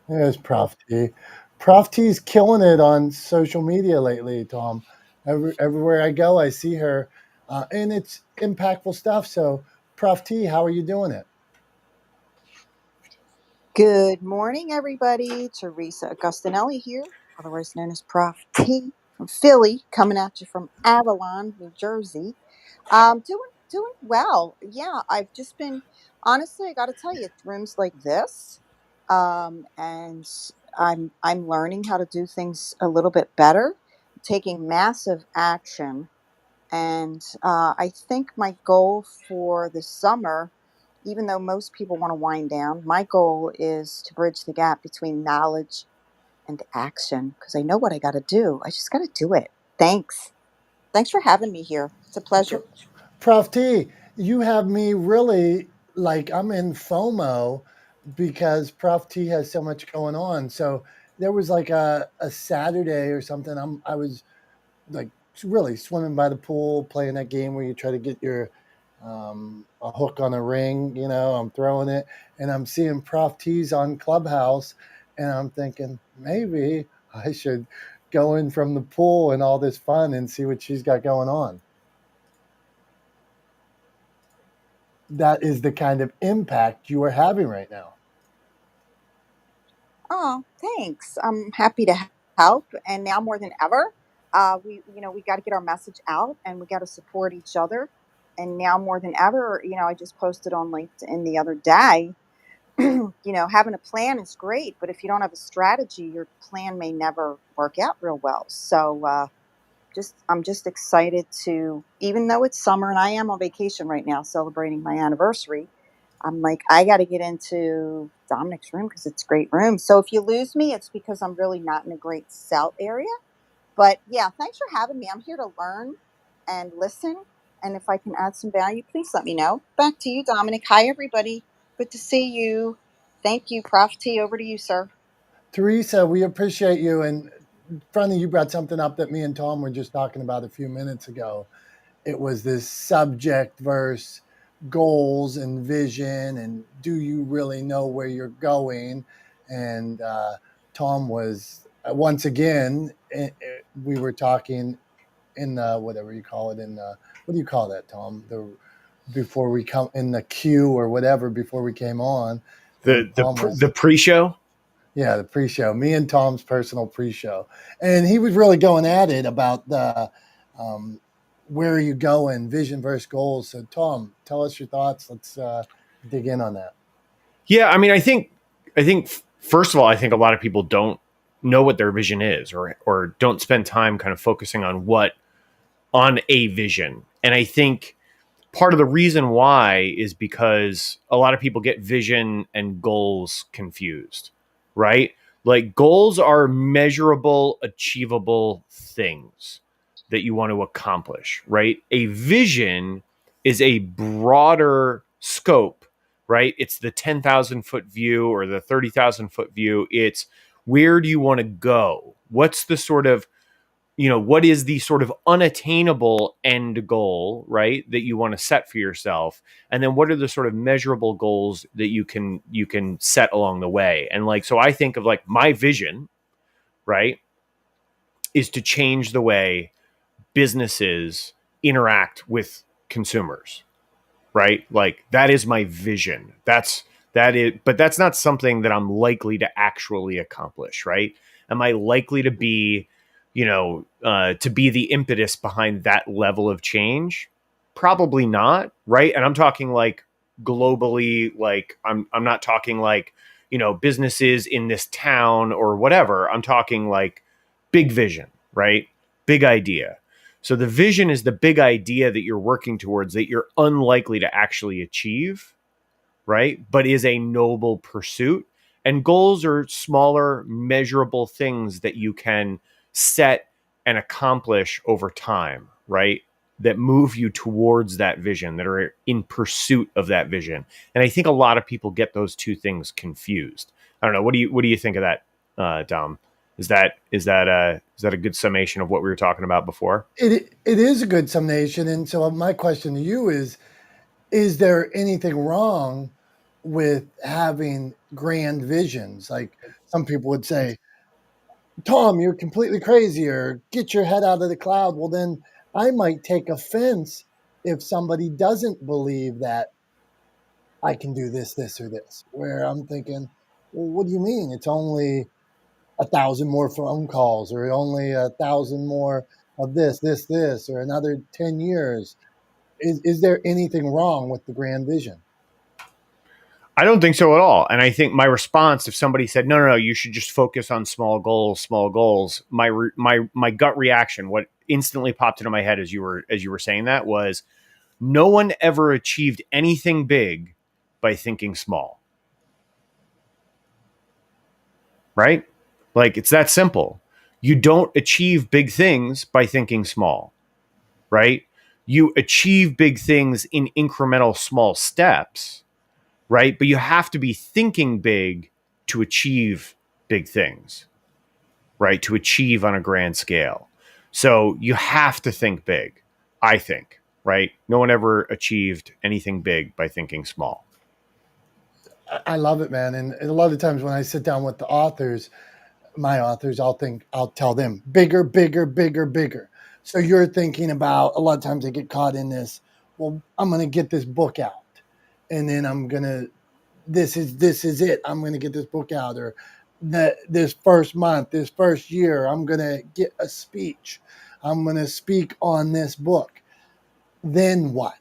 There's Prof T. Prof T's killing it on social media lately, Tom. Everywhere I go, I see her, and it's impactful stuff. So, Prof T, how are you doing it? Good morning, everybody. Teresa Agostinelli here, otherwise known as Prof T from Philly, coming at you from Avalon, New Jersey. Doing well. Yeah, I've just been honestly. I got to tell you, rooms like this, and I'm learning how to do things a little bit better, taking massive action, and I think my goal for the summer, even though most people want to wind down, my goal is to bridge the gap between knowledge and action because I know what I got to do. I just got to do it. Thanks. Thanks for having me here. It's a pleasure. Prof T, you have me really like I'm in FOMO because Prof T has so much going on. So there was like a Saturday or something. I was like really swimming by the pool, playing that game where you try to get your a hook on a ring. I'm throwing it, and I'm seeing Prof T's on Clubhouse, and I'm thinking maybe I should go in from the pool and all this fun and see what she's got going on. That is the kind of impact you are having right now. Oh, thanks. I'm happy to help. And now more than ever, we got to get our message out and we got to support each other. And now more than ever, I just posted on LinkedIn the other day. Having a plan is great, but if you don't have a strategy, your plan may never work out real well. So, I'm just excited to, even though it's summer and I am on vacation right now celebrating my anniversary, I'm like, I got to get into Dominic's room because it's a great room. So if you lose me, it's because I'm really not in a great cell area. But yeah, thanks for having me. I'm here to learn and listen. And if I can add some value, please let me know. Back to you, Dominic. Hi, everybody. Good to see you. Thank you, Prof T. Over to you, sir. Teresa, we appreciate you. And funny, you brought something up that me and Tom were just talking about a few minutes ago. It was this subject versus goals and vision, and do you really know where you're going? And Tom was once again. We were talking in whatever you call it. What do you call that, Tom? Before we come in the queue or whatever before we came on. And Tom was The pre-show. Yeah, the pre-show. Me and Tom's personal pre-show, and he was really going at it about the where are you going, vision versus goals. So, Tom, tell us your thoughts. Let's dig in on that. Yeah, I mean, I think first of all, I think a lot of people don't know what their vision is, or don't spend time kind of focusing on a vision. And I think part of the reason why is because a lot of people get vision and goals confused, right? Like goals are measurable, achievable things that you want to accomplish, right? A vision is a broader scope, right? It's the 10,000 foot view or the 30,000 foot view. It's where do you want to go? What's the sort of what is the sort of unattainable end goal, right, that you want to set for yourself, and then what are the sort of measurable goals that you can set along the way. And like, so I think of like my vision, right, is to change the way businesses interact with consumers, right? Like that is my vision. But that's not something that I'm likely to actually accomplish, right? Am I likely to be, to be the impetus behind that level of change? Probably not, right? And I'm talking like globally, like I'm not talking like, businesses in this town or whatever. I'm talking like big vision, right? Big idea. So the vision is the big idea that you're working towards that you're unlikely to actually achieve, right? But is a noble pursuit. And goals are smaller, measurable things that you can set and accomplish over time, right? That move you towards that vision, that are in pursuit of that vision. And I think a lot of people get those two things confused. I don't know. What do you think of that, Dom. Is that a good summation of what we were talking about before? It is a good summation. And so my question to you is there anything wrong with having grand visions? Like some people would say, Tom, you're completely crazy, or get your head out of the cloud. Well, then I might take offense if somebody doesn't believe that I can do this, this, or this. Where I'm thinking, well, what do you mean? It's only 1,000 more phone calls, or only 1,000 more of this, or another 10 years. Is there anything wrong with the grand vision? I don't think so at all. And I think my response, if somebody said, no, you should just focus on small goals, my gut reaction, what instantly popped into my head as you were saying that was, no one ever achieved anything big by thinking small, right? Like, it's that simple. You don't achieve big things by thinking small, right? You achieve big things in incremental small steps, right? But you have to be thinking big to achieve big things, right? To achieve on a grand scale. So you have to think big, I think, right? No one ever achieved anything big by thinking small. I love it, man. And a lot of times when I sit down with the authors, my authors, I'll tell them bigger, bigger, bigger, bigger. So you're thinking about, a lot of times they get caught in this, well, I'm going to get this book out, and then I'm going to, this is it. I'm going to get this book out, or this first month, this first year, I'm going to get a speech. I'm going to speak on this book. Then what?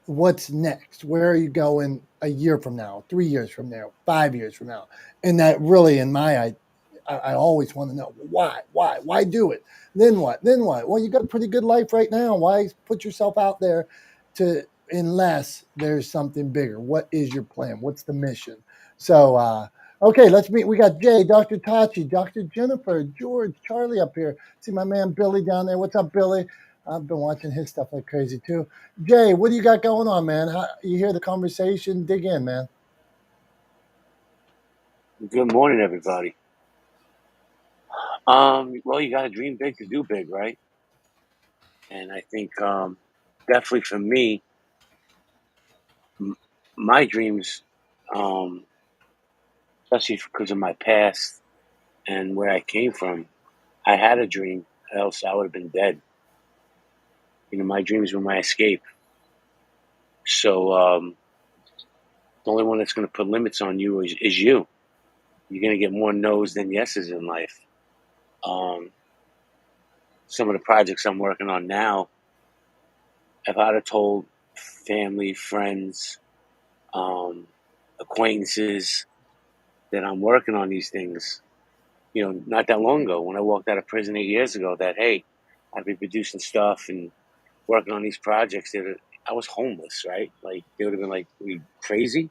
What's next? Where are you going a year from now, 3 years from now, 5 years from now? And that really, in my I always want to know why do it? Then what? Then what? Well, you got a pretty good life right now. Why put yourself out there to, unless there's something bigger? What is your plan? What's the mission? So, okay, let's meet. We got Jay, Dr. Tachi, Dr. Jennifer, George, Charlie up here. See my man Billy down there. What's up, Billy? I've been watching his stuff like crazy too. Jay, what do you got going on, man? You hear the conversation? Dig in, man. Good morning, everybody. Well, you got to dream big to do big, right? And I think definitely for me, my dreams, especially because of my past and where I came from, I had a dream, else I would have been dead. My dreams were my escape. So the only one that's going to put limits on you is you. You're going to get more no's than yeses in life. Some of the projects I'm working on now, if I'd have told family, friends, acquaintances that I'm working on these things, not that long ago when I walked out of prison 8 years ago, that, hey, I'd be producing stuff and working on these projects, I was homeless, right? Like, they would have been like, "Are you crazy?"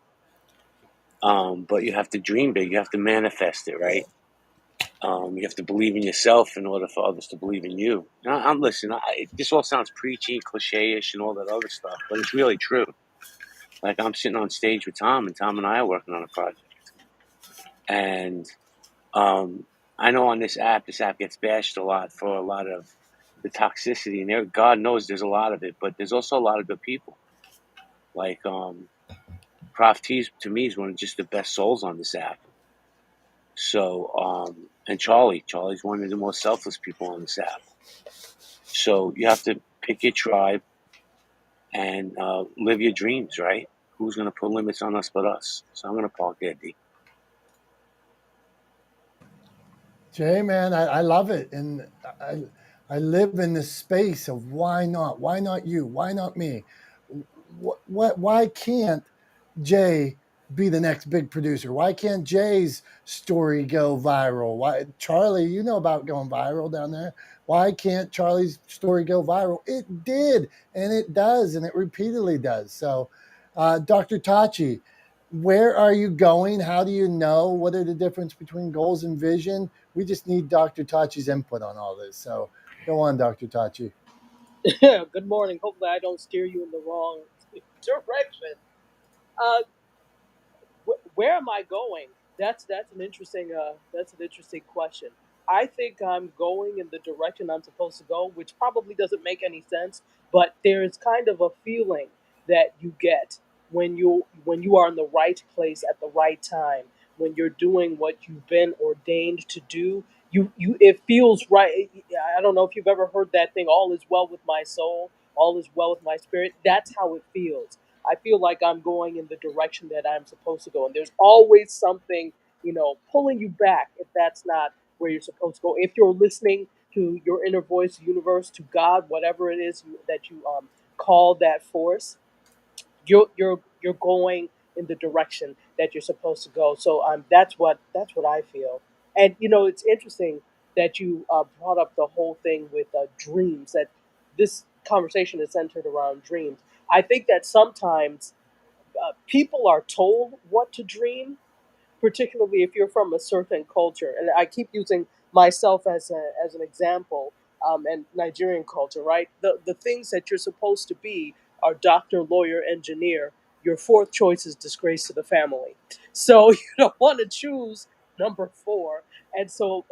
But you have to dream big. You have to manifest it, right? You have to believe in yourself in order for others to believe in you. I'm listening. This all sounds preachy, cliche-ish, and all that other stuff, but it's really true. Like, I'm sitting on stage with Tom, and Tom and I are working on a project. And I know on this app gets bashed a lot for a lot of the toxicity, and there, God knows there's a lot of it, but there's also a lot of good people. Like Prof T, to me, is one of just the best souls on this app. So, and Charlie's one of the most selfless people on this app. So you have to pick your tribe and live your dreams, right? Who's going to put limits on us but us? So I'm going to park there, D. Jay, man, I love it. And I live in this space of why not? Why not you? Why not me? Why can't Jay be the next big producer? Why can't Jay's story go viral? Why, Charlie, you know about going viral down there. Why can't Charlie's story go viral? It did, and it does, and it repeatedly does. So, Dr. Tachi, where are you going? How do you know? What are the difference between goals and vision? We just need Dr. Tachi's input on all this. So go on, Dr. Tachi. Good morning. Hopefully, I don't steer you in the wrong direction. Uh, where am I going? That's an interesting question. I think I'm going in the direction I'm supposed to go, which probably doesn't make any sense, but there's kind of a feeling that you get when you are in the right place at the right time, when you're doing what you've been ordained to do. You it feels right. I don't know if you've ever heard that thing, all is well with my soul, all is well with my spirit. That's how it feels. I feel like I'm going in the direction that I'm supposed to go. And there's always something, pulling you back if that's not where you're supposed to go. If you're listening to your inner voice, universe, to God, whatever it is that you call that force, you're going in the direction that you're supposed to go. So that's what I feel. And it's interesting that you brought up the whole thing with dreams. That this conversation is centered around dreams. I think that sometimes people are told what to dream, particularly if you're from a certain culture. And I keep using myself as an example, and Nigerian culture, right? The things that you're supposed to be are doctor, lawyer, engineer. Your fourth choice is disgrace to the family. So you don't want to choose number four. And so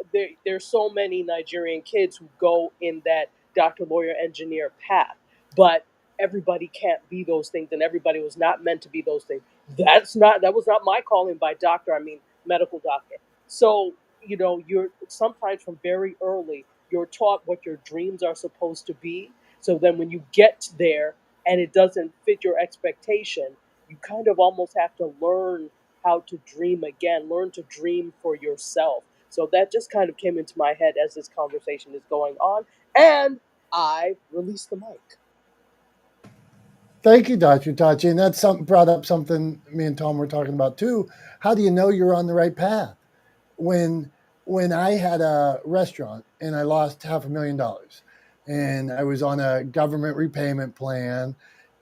there's so many Nigerian kids who go in that doctor, lawyer, engineer path. But everybody can't be those things, and everybody was not meant to be those things. That was not my calling by doctor. I mean medical doctor. So you're sometimes from very early you're taught what your dreams are supposed to be. So then when you get there and it doesn't fit your expectation, you kind of almost have to learn how to dream again, learn to dream for yourself. So that just kind of came into my head as this conversation is going on, and I released the mic. Thank you, Dr. Tachi. And that's something brought up something me and Tom were talking about too. How do you know you're on the right path? When I had a restaurant and I lost $500,000 and I was on a government repayment plan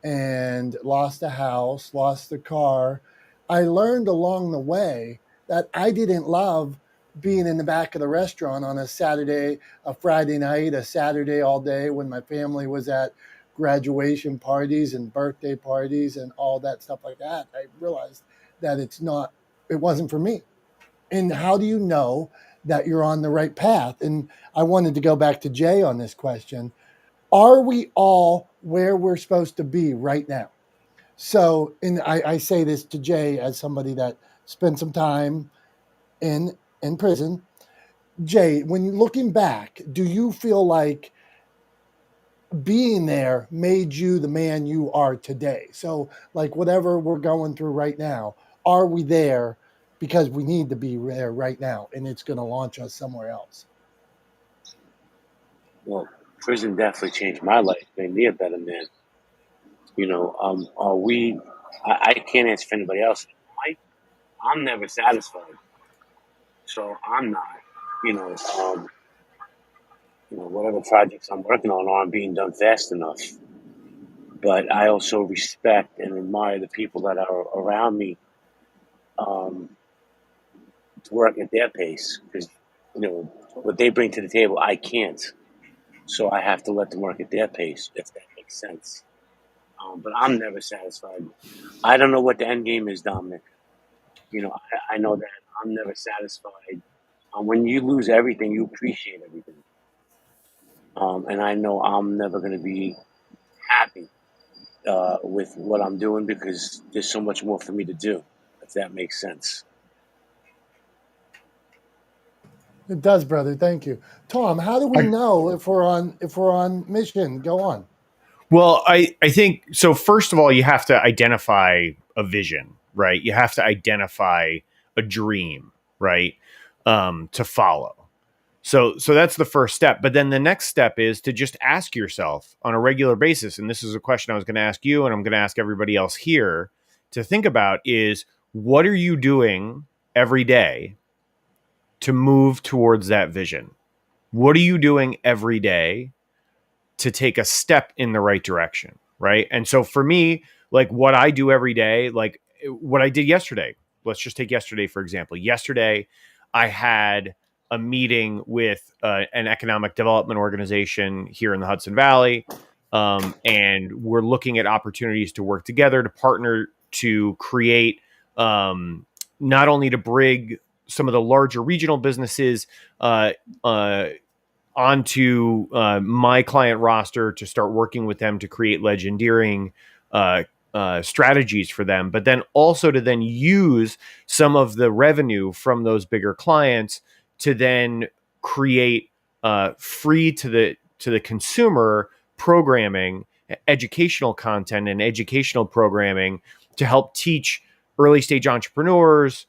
and lost a house, lost the car, I learned along the way that I didn't love being in the back of the restaurant on a Saturday, a Friday night, a Saturday all day when my family was at graduation parties and birthday parties and all that stuff like that. I realized that it wasn't for me. And how do you know that you're on the right path? And I wanted to go back to Jay on this question. Are we all where we're supposed to be right now? So, and I say this to Jay as somebody that spent some time in prison. Jay, when looking back, do you feel like being there made you the man you are today? So, like whatever we're going through right now, are we there because we need to be there right now and it's going to launch us somewhere else? Well, prison definitely changed my life, made me a better man. Are we? I can't answer for anybody else. I'm never satisfied, so I'm not. You know, um, whatever projects I'm working on aren't being done fast enough. But I also respect and admire the people that are around me, um, to work at their pace, because what they bring to the table, I can't. So I have to let them work at their pace, if that makes sense. But I'm never satisfied. I don't know what the end game is, Dominic. I know that I'm never satisfied. When you lose everything, you appreciate everything. And I know I'm never going to be happy with what I'm doing because there's so much more for me to do, if that makes sense. It does, brother. Thank you. Tom, how do we know if we're on mission? Go on. Well, I think so. First of all, you have to identify a vision, right? You have to identify a dream, right? To follow. So that's the first step. But then the next step is to just ask yourself on a regular basis. And this is a question I was going to ask you, and I'm going to ask everybody else here to think about is what are you doing every day to move towards that vision? What are you doing every day to take a step in the right direction? Right. And so for me, like what I do every day, like what I did yesterday, let's just take yesterday, for example. Yesterday, I had a meeting with an economic development organization here in the Hudson Valley. And we're looking at opportunities to work together, to partner, to create not only to bring some of the larger regional businesses onto my client roster to start working with them to create legendeering strategies for them, but then also to then use some of the revenue from those bigger clients to then create free to the consumer programming, educational content, and educational programming to help teach early stage entrepreneurs,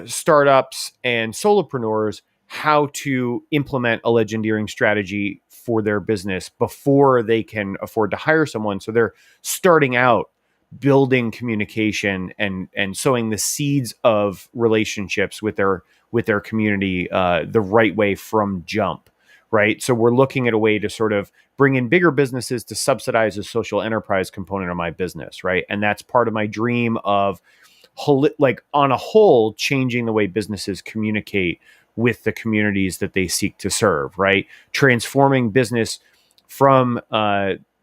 startups, and solopreneurs how to implement a legendeering strategy for their business before they can afford to hire someone. So they're starting out building communication and sowing the seeds of relationships with their community the right way from jump. Right. So we're looking at a way to sort of bring in bigger businesses to subsidize the social enterprise component of my business. Right. And that's part of my dream of, like, on a whole, changing the way businesses communicate with the communities that they seek to serve, right? Transforming business from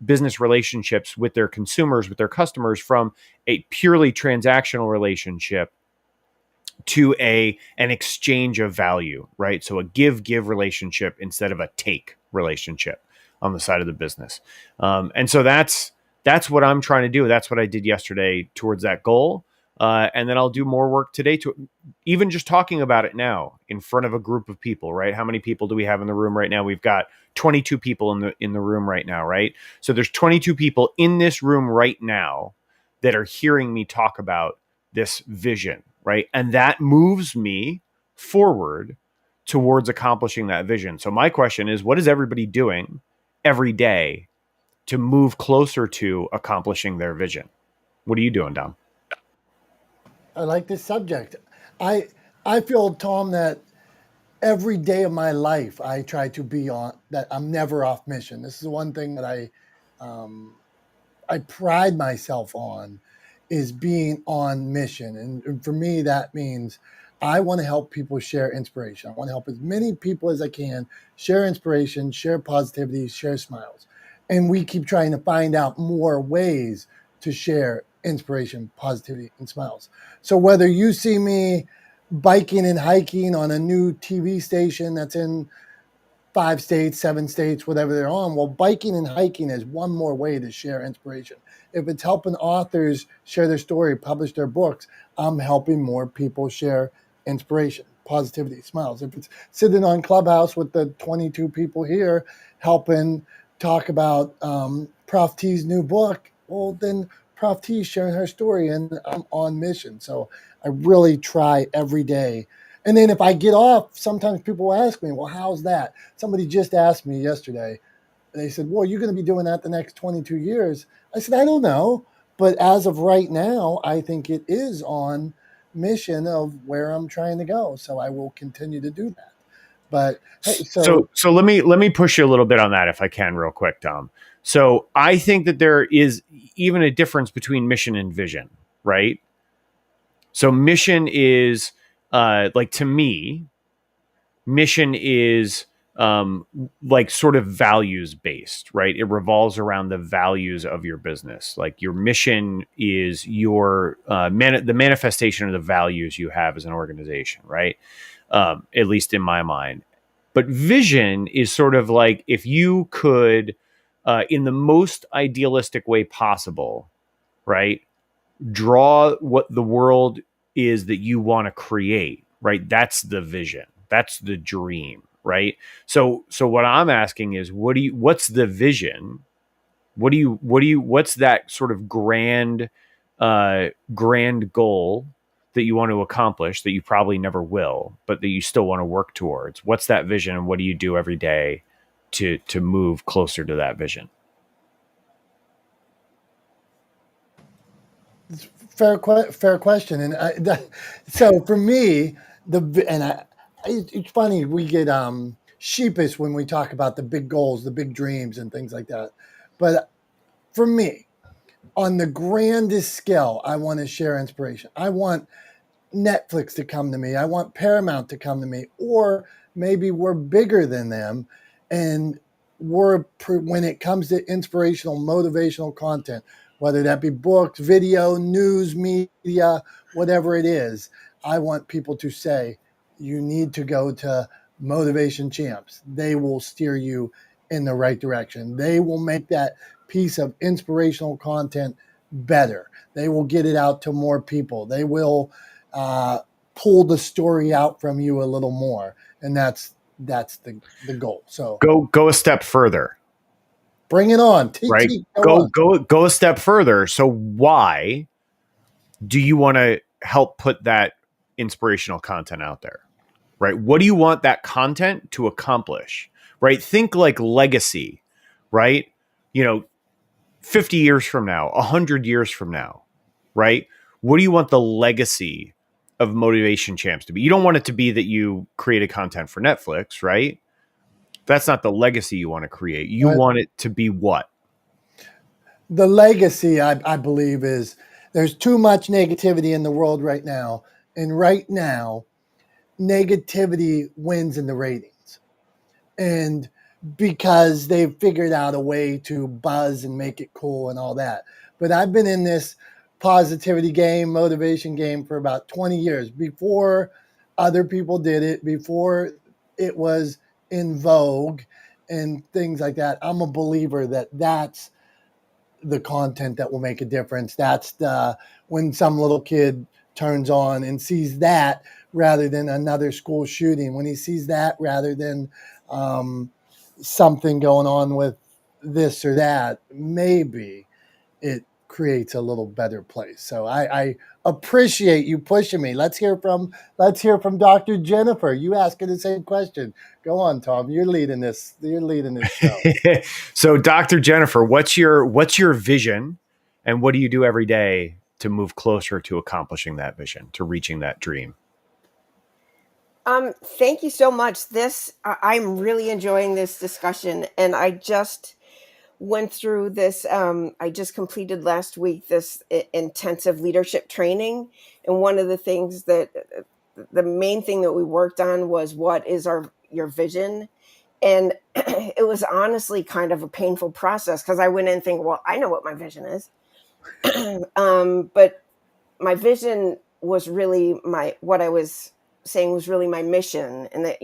business relationships with their consumers, with their customers, from a purely transactional relationship to an exchange of value, right? So a give relationship instead of a take relationship on the side of the business. And so that's what I'm trying to do. That's what I did yesterday towards that goal. And then I'll do more work today to even just talking about it now in front of a group of people, right? How many people do we have in the room right now? We've got 22 people in the room right now, right? So there's 22 people in this room right now that are hearing me talk about this vision, right? And that moves me forward towards accomplishing that vision. So my question is, what is everybody doing every day to move closer to accomplishing their vision? What are you doing, Dom? I like this subject. I I feel, Tom, that every day of my life I try to be on that. I'm never off mission. This is one thing that um, I pride myself on, is being on mission. And for me, that means I want to help people share inspiration. I want to help as many people as I can share inspiration, share positivity, share smiles. And we keep trying to find out more ways to share inspiration, positivity, and smiles. So whether you see me biking and hiking on a new TV station that's in 5 states, 7 states, whatever they're on. Well, biking and hiking is one more way to share inspiration. If it's helping authors share their story, publish their books, I'm helping more people share inspiration, positivity, smiles. If it's sitting on Clubhouse with the 22 people here helping talk about Prof T's new book, well, then Prof T is sharing her story and I'm on mission. So I really try every day. And then if I get off, sometimes people ask me, well, how's that? Somebody just asked me yesterday. They said, well, you're going to be doing that the next 22 years. I said, I don't know. But as of right now, I think it is on mission of where I'm trying to go. So I will continue to do that. But hey, So let me push you a little bit on that if I can, real quick, Tom. So I think that there is even a difference between mission and vision, right? So mission is like, to me, mission is like sort of values based, right? It revolves around the values of your business. Like, your mission is your the manifestation of the values you have as an organization, right? At least in my mind. But vision is sort of like, if you could, in the most idealistic way possible, right, draw what the world is that you want to create, right? That's the vision. That's the dream, right? So what I'm asking is, what's the vision? What's that sort of grand goal that you want to accomplish that you probably never will, but that you still want to work towards? What's that vision, and what do you do every day to move closer to that vision? fair question. And so for me, it's funny, we get sheepish when we talk about the big goals, the big dreams, and things like that. But for me, on the grandest scale, I want to share inspiration. I want Netflix to come to me. I want Paramount to come to me, or maybe we're bigger than them, and when it comes to inspirational, motivational content, whether that be books, video, news, media, whatever it is, I want people to say, you need to go to Motivation Champs. They will steer you in the right direction. They will make that piece of inspirational content better. They will get it out to more people. They will pull the story out from you a little more, and that's the goal. So Go a step further, bring it on. right? Go on. Go a step further. So why do you want to help put that inspirational content out there? Right? What do you want that content to accomplish? Right? Think like legacy, right? 50 years from now, 100 years from now, right? What do you want the legacy of Motivation Champs to be? You don't want it to be that you created content for Netflix, right? That's not the legacy you want to create. You want it to be what? The legacy, I believe, is there's too much negativity in the world right now. And right now, negativity wins in the ratings. And because they've figured out a way to buzz and make it cool and all that. But I've been in this positivity game, motivation game for about 20 years before other people did it, before it was in vogue and things like that. I'm a believer that that's the content that will make a difference. That's the when some little kid turns on and sees that rather than another school shooting, when he sees that rather than something going on with this or that, maybe it creates a little better place. So I appreciate you pushing me. Let's hear from Dr. Jennifer. You ask her the same question. Go on, Tom. You're leading this show. So, Dr. Jennifer, what's your vision, and what do you do every day to move closer to accomplishing that vision, to reaching that dream? Thank you so much. I'm really enjoying this discussion, and I just went through this. I just completed last week this intensive leadership training, and one of the things the main thing that we worked on was what is your vision, and it was honestly kind of a painful process because I went in thinking, well, I know what my vision is, but my vision was really what I was saying was really my mission, and that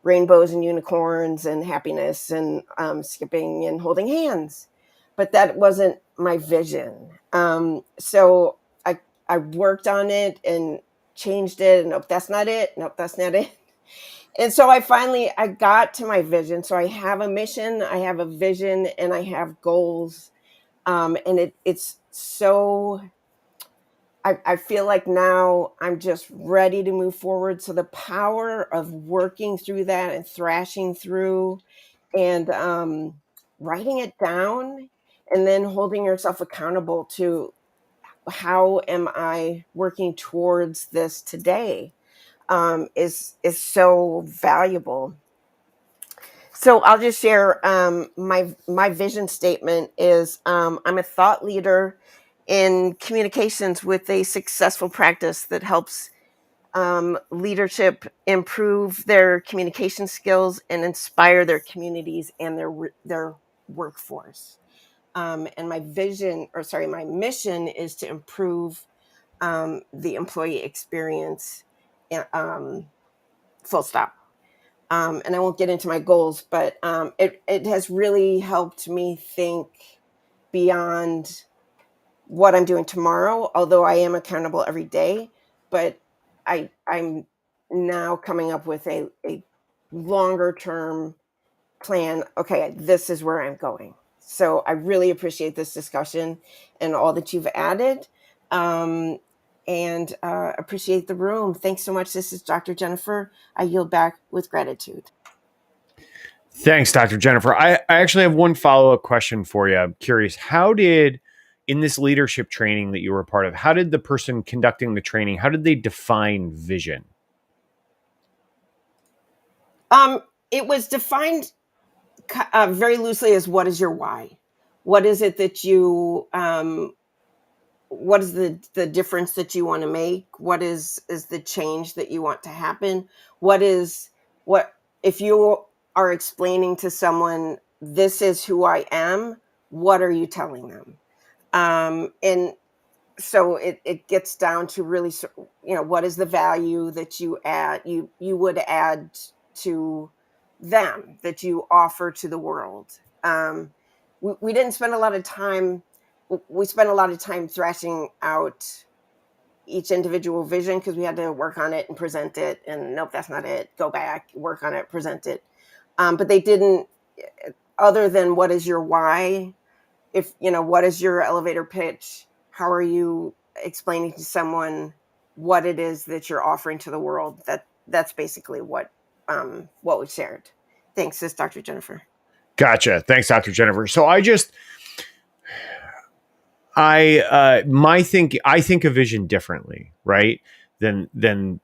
rainbows and unicorns and happiness and skipping and holding hands, but that wasn't my vision. So I worked on it and changed it, and nope, that's not it. Nope, that's not it. And so I got to my vision. So I have a mission, I have a vision, and I have goals. And it's so I feel like now I'm just ready to move forward. So the power of working through that and thrashing through and writing it down and then holding yourself accountable to how am I working towards this today is so valuable. So I'll just share my vision statement is I'm a thought leader in communications with a successful practice that helps leadership improve their communication skills and inspire their communities and their workforce. And my mission is to improve the employee experience, full stop. And I won't get into my goals, but it has really helped me think beyond what I'm doing tomorrow, although I am accountable every day. But I'm now coming up with a longer term plan. Okay, this is where I'm going. So I really appreciate this discussion and all that you've added. And appreciate the room. Thanks so much. This is Dr. Jennifer. I yield back with gratitude. Thanks, Dr. Jennifer. I actually have one follow-up question for you. I'm curious, in this leadership training that you were a part of, how did the person conducting the training, how did they define vision? It was defined very loosely as what is your why? What is it that you what is the difference that you want to make? What is the change that you want to happen? What if you are explaining to someone, this is who I am, what are you telling them? And so it gets down to really, what is the value that you would add to them, that you offer to the world. We didn't spend a lot of time. We spent a lot of time thrashing out each individual vision because we had to work on it and present it. And nope, that's not it. Go back, work on it, present it. But they didn't. Other than what is your why? If what is your elevator pitch? How are you explaining to someone what it is that you're offering to the world? That's basically what we shared. Thanks, this Dr. Jennifer. Gotcha. Thanks, Dr. Jennifer. So I think of vision differently, right? Than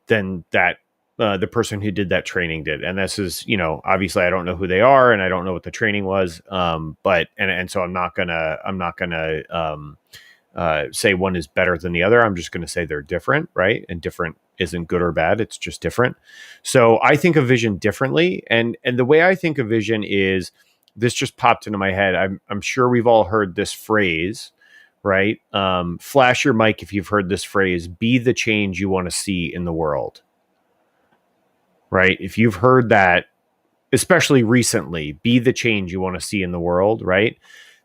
that the person who did that training did. And this is, obviously I don't know who they are and I don't know what the training was. But so I'm not gonna say one is better than the other. I'm just gonna say they're different, right? And different isn't good or bad. It's just different. So I think of vision differently. And the way I think of vision is, this just popped into my head. I'm sure we've all heard this phrase, right? Flash your mic if you've heard this phrase: be the change you want to see in the world. Right? If you've heard that, especially recently, be the change you want to see in the world, right?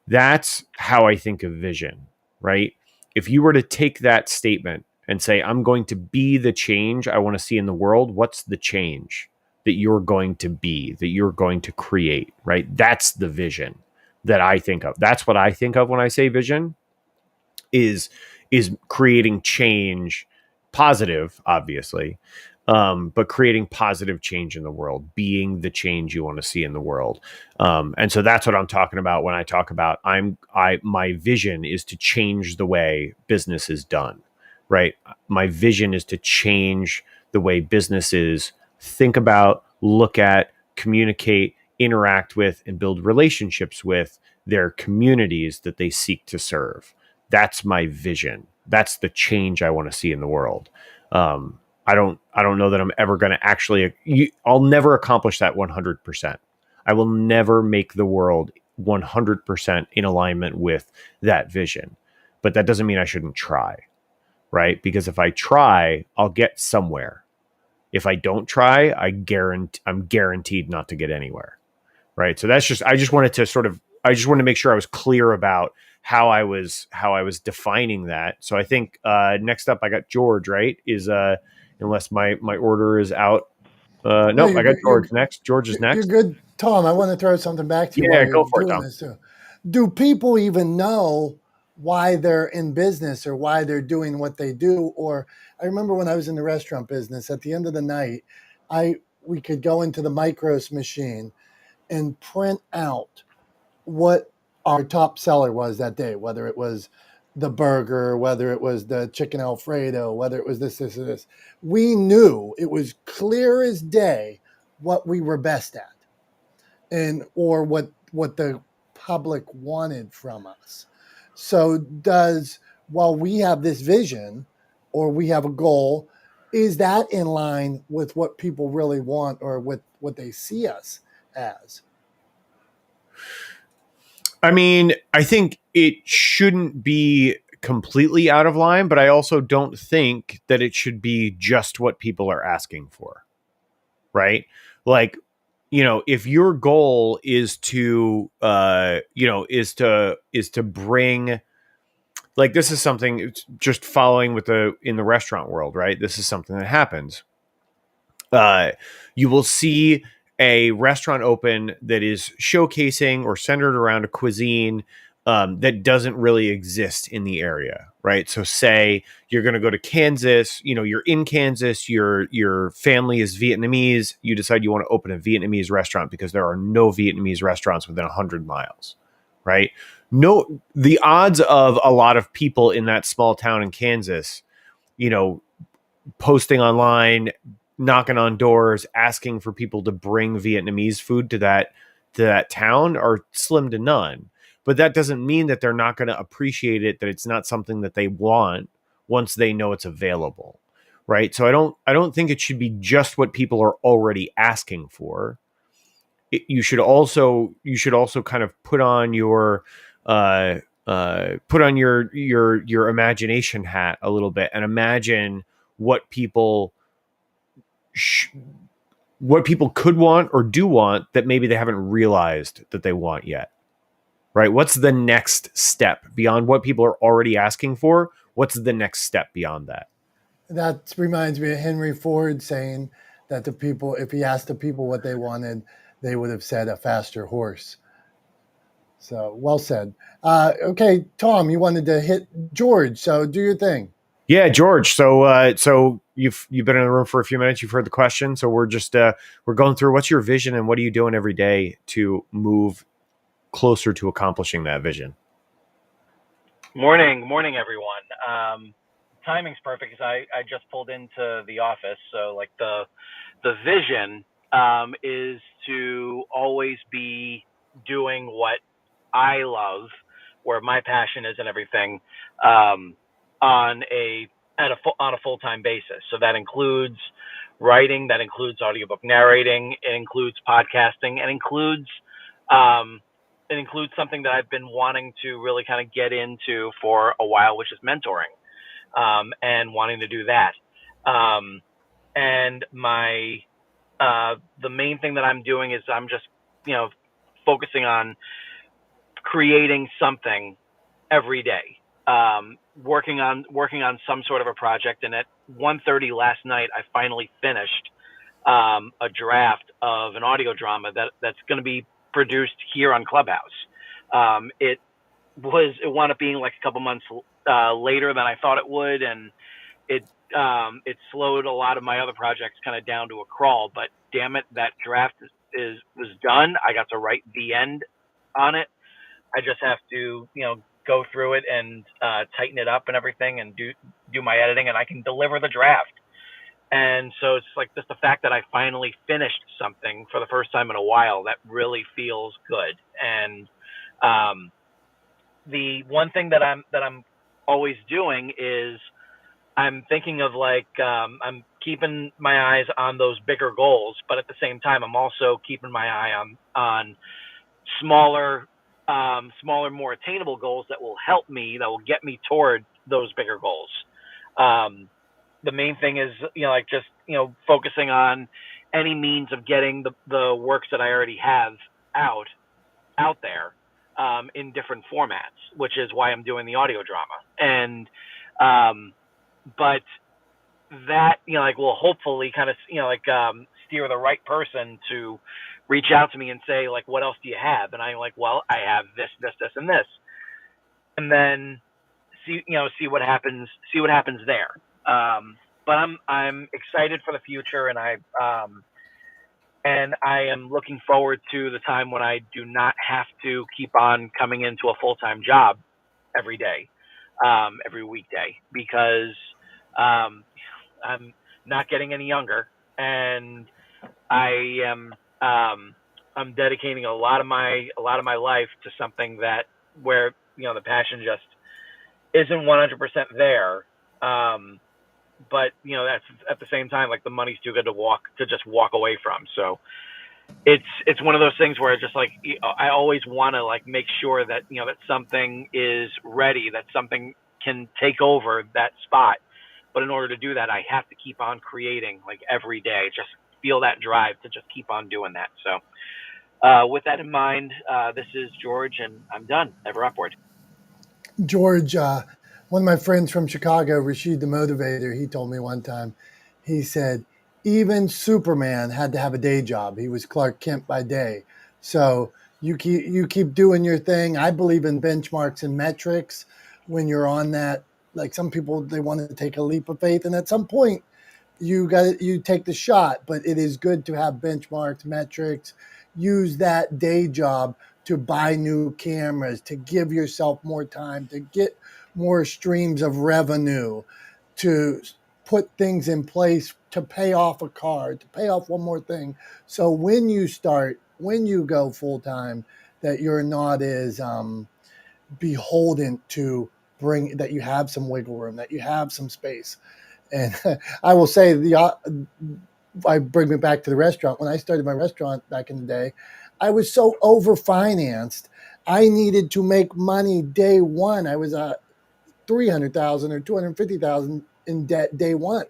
That's how I think of vision, right? If you were to take that statement and say, I'm going to be the change I want to see in the world, what's the change that you're going to be, that you're going to create, right? That's the vision that I think of. That's what I think of when I say vision. Is creating change, positive, obviously, but creating positive change in the world, being the change you want to see in the world. And so that's what I'm talking about when I talk about my vision is to change the way business is done, right? My vision is to change the way businesses think about, look at, communicate, interact with, and build relationships with their communities that they seek to serve. That's my vision. That's the change I want to see in the world. I don't know that I'm ever going to I'll never accomplish that 100%. I will never make the world 100% in alignment with that vision. But that doesn't mean I shouldn't try, right? Because if I try, I'll get somewhere. If I don't try, I'm guaranteed not to get anywhere. Right. So I just wanted to make sure I was clear about how I was defining that. So I think next up I got George, right? Unless my order is out. No, Nope, I got George next. George is you're next. good, Tom. I want to throw something back to you while Yeah, you're go for it, doing Tom. this too. Do people even know why they're in business or why they're doing what they do? Or I remember when I was in the restaurant business, at the end of the night, we could go into the micros machine and print out what our top seller was that day, whether it was the burger, whether it was the chicken Alfredo, whether it was this, or this. We knew, it was clear as day what we were best at, or what the public wanted from us. So while we have this vision or we have a goal, is that in line with what people really want or with what they see us as? I mean, I think it shouldn't be completely out of line, but I also don't think that it should be just what people are asking for. Right? Like, if your goal is to bring, like, this is something, just following in the restaurant world, right? This is something that happens. You will see a restaurant open that is showcasing or centered around a cuisine that doesn't really exist in the area, right? So say you're going to go to Kansas, you're in Kansas, your family is Vietnamese, you decide you want to open a Vietnamese restaurant because there are no Vietnamese restaurants within 100 miles, right? No, the odds of a lot of people in that small town in Kansas, posting online, knocking on doors, asking for people to bring Vietnamese food to that town are slim to none. But that doesn't mean that they're not going to appreciate it, that it's not something that they want once they know it's available. Right? So I don't think it should be just what people are already asking for. You should also kind of put on your put on your imagination hat a little bit and imagine what people could want or do want that maybe they haven't realized that they want yet. Right? What's the next step beyond what people are already asking for? What's the next step beyond that? That reminds me of Henry Ford saying that the people, if he asked the people what they wanted, they would have said a faster horse. So well said. Okay, Tom, you wanted to hit George, so do your thing. Yeah, George. So you've been in the room for a few minutes. You've heard the question. So we're just we're going through what's your vision and what are you doing every day to move closer to accomplishing that vision? Morning, everyone. Timing's perfect because I just pulled into the office. So like the vision is to always be doing what I love, where my passion is and everything, on a full time basis. So that includes writing, that includes audiobook narrating, it includes podcasting, um, it includes something that I've been wanting to really kind of get into for a while, which is mentoring, and wanting to do that. And the main thing that I'm doing is I'm just, focusing on creating something every day. Working on some sort of a project, and at 1:30 last night, I finally finished a draft of an audio drama that's going to be produced here on Clubhouse. It wound up being like a couple months later than I thought it would, and it slowed a lot of my other projects kind of down to a crawl. But damn it, that draft was done. I got to write the end on it. I just have to go through it and tighten it up and everything, and do my editing, and I can deliver the draft. And so it's like just the fact that I finally finished something for the first time in a while that really feels good. And the one thing that I'm always doing is I'm thinking of I'm keeping my eyes on those bigger goals, but at the same time I'm also keeping my eye on smaller, more attainable goals that will get me toward those bigger goals. The main thing is, just, focusing on any means of getting the works that I already have out there, in different formats, which is why I'm doing the audio drama. And, but that, will hopefully kind of, steer the right person to reach out to me and say, like, what else do you have? And I'm like, well, I have this, and this. And then see what happens there. But I'm excited for the future, and I am looking forward to the time when I do not have to keep on coming into a full-time job every day, every weekday, because I'm not getting any younger, and I am I'm dedicating a lot of my life to something where the passion just isn't 100% there. But that's at the same time, like, the money's too good to just walk away from. So it's one of those things where it's just like, I always want to, like, make sure that that something is ready, that something can take over that spot. But in order to do that, I have to keep on creating, like, every day. Just feel that drive to just keep on doing that. So with that in mind, this is George, and I'm done. Ever upward. George, one of my friends from Chicago, Rashid the Motivator, he told me one time, he said, even Superman had to have a day job. He was Clark Kent by day. So you keep doing your thing. I believe in benchmarks and metrics when you're on that. Like, some people, they want to take a leap of faith, and at some point you take the shot, but it is good to have benchmarks, metrics, use that day job to buy new cameras, to give yourself more time, to get more streams of revenue, to put things in place, to pay off a car, to pay off one more thing. So when you go full time, that you're not as beholden to that you have some wiggle room, that you have some space. And I will say, I bring me back to the restaurant. When I started my restaurant back in the day, I was so overfinanced I needed to make money day one. I was 300,000 or 250,000 in debt day one,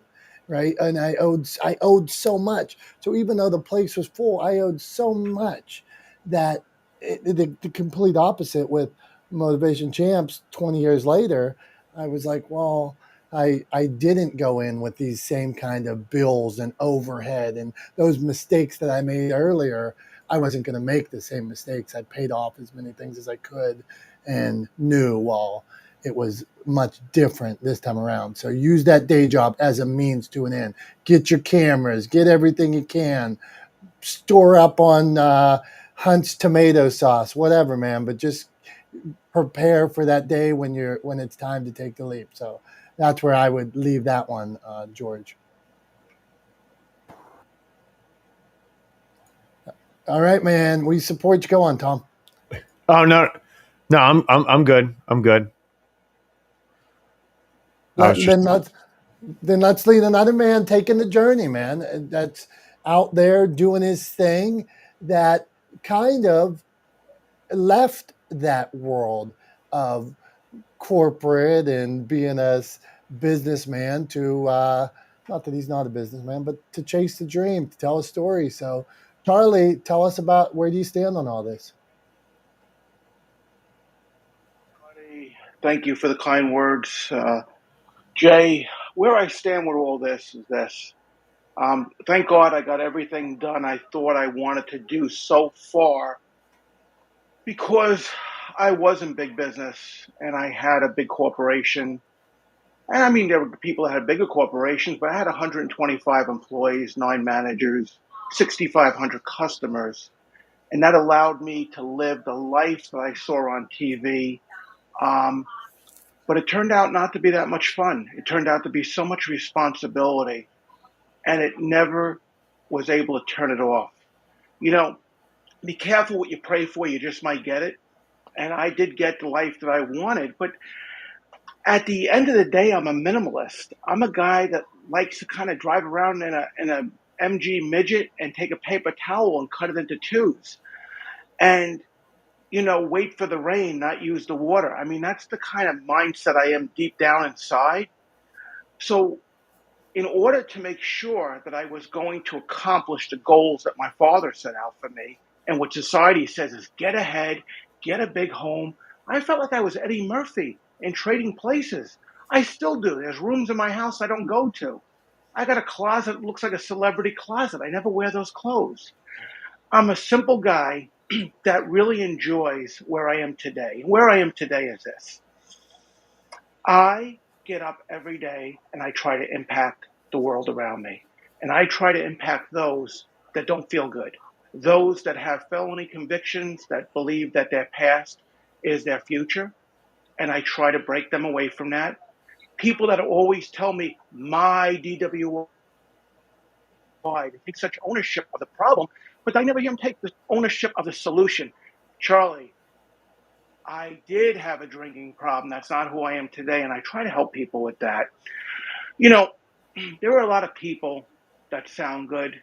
right? And I owed so much. So even though the place was full, I owed so much that the complete opposite with Motivation Champs 20 years later, I was like, well, I didn't go in with these same kind of bills and overhead and those mistakes that I made earlier. I wasn't going to make the same mistakes. I paid off as many things as I could and knew, well, it was much different this time around. So use that day job as a means to an end. Get your cameras, get everything you can, store up on Hunt's tomato sauce, whatever, man. But just prepare for that day when it's time to take the leap. So that's where I would leave that one, George. All right, man. We support you. Go on, Tom. Oh no, no, I'm good. I'm good. I was just Then let's lead another man taking the journey, man. That's out there doing his thing. That kind of left that world of corporate and being a businessman to not that he's not a businessman, but to chase the dream, to tell a story. So, Charlie, tell us about where do you stand on all this? Thank you for the kind words. Jay, where I stand with all this is this. Thank God I got everything done I thought I wanted to do so far because I was in big business and I had a big corporation. And I mean, there were people that had bigger corporations, but I had 125 employees, 9 managers, 6,500 customers. And that allowed me to live the life that I saw on TV. Um, But it turned out not to be that much fun. It turned out to be so much responsibility, and it never was able to turn it off. You know, be careful what you pray for, you just might get it. And I did get the life that I wanted, but at the end of the day, I'm a minimalist. I'm a guy that likes to kind of drive around in a MG midget and take a paper towel and cut it into twos. And wait for the rain, not use the water. I mean, that's the kind of mindset I am deep down inside. So in order to make sure that I was going to accomplish the goals that my father set out for me and what society says is get ahead, get a big home, I felt like I was Eddie Murphy in Trading Places. I still do. There's rooms in my house I don't go to. I got a closet that looks like a celebrity closet. I never wear those clothes. I'm a simple guy that really enjoys where I am today. Where I am today is this. I get up every day and I try to impact the world around me. And I try to impact those that don't feel good, those that have felony convictions, that believe that their past is their future. And I try to break them away from that. People that always tell me, my DWI, they take such ownership of the problem, but I never hear them take the ownership of the solution. Charlie, I did have a drinking problem. That's not who I am today. And I try to help people with that. You know, there are a lot of people that sound good,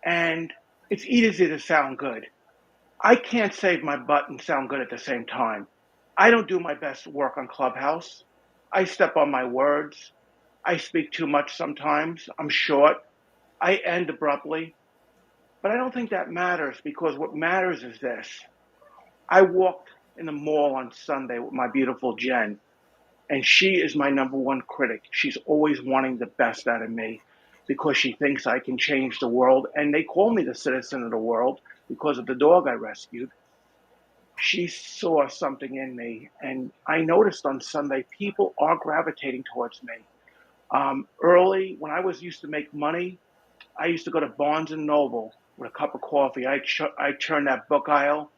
and it's easy to sound good. I can't save my butt and sound good at the same time. I don't do my best work on Clubhouse. I step on my words. I speak too much sometimes. I'm short. I end abruptly. But I don't think that matters because what matters is this. I walked in the mall on Sunday with my beautiful Jen. And she is my number one critic. She's always wanting the best out of me because she thinks I can change the world. And they call me the citizen of the world because of the dog I rescued. She saw something in me. And I noticed on Sunday, people are gravitating towards me. Early, when I was used to make money, I used to go to Barnes and Noble with a cup of coffee. I'd turn that book aisle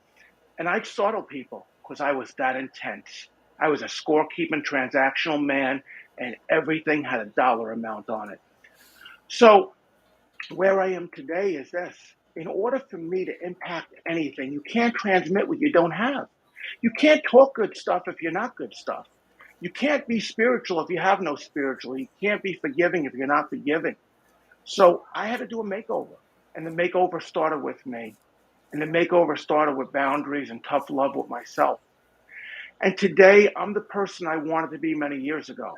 and I'd startle people because I was that intense. I was a scorekeeping transactional man, and everything had a dollar amount on it. So where I am today is this. In order for me to impact anything, you can't transmit what you don't have. You can't talk good stuff if you're not good stuff. You can't be spiritual if you have no spiritual. You can't be forgiving if you're not forgiving. So I had to do a makeover, and the makeover started with me. And the makeover started with boundaries and tough love with myself. And today, I'm the person I wanted to be many years ago.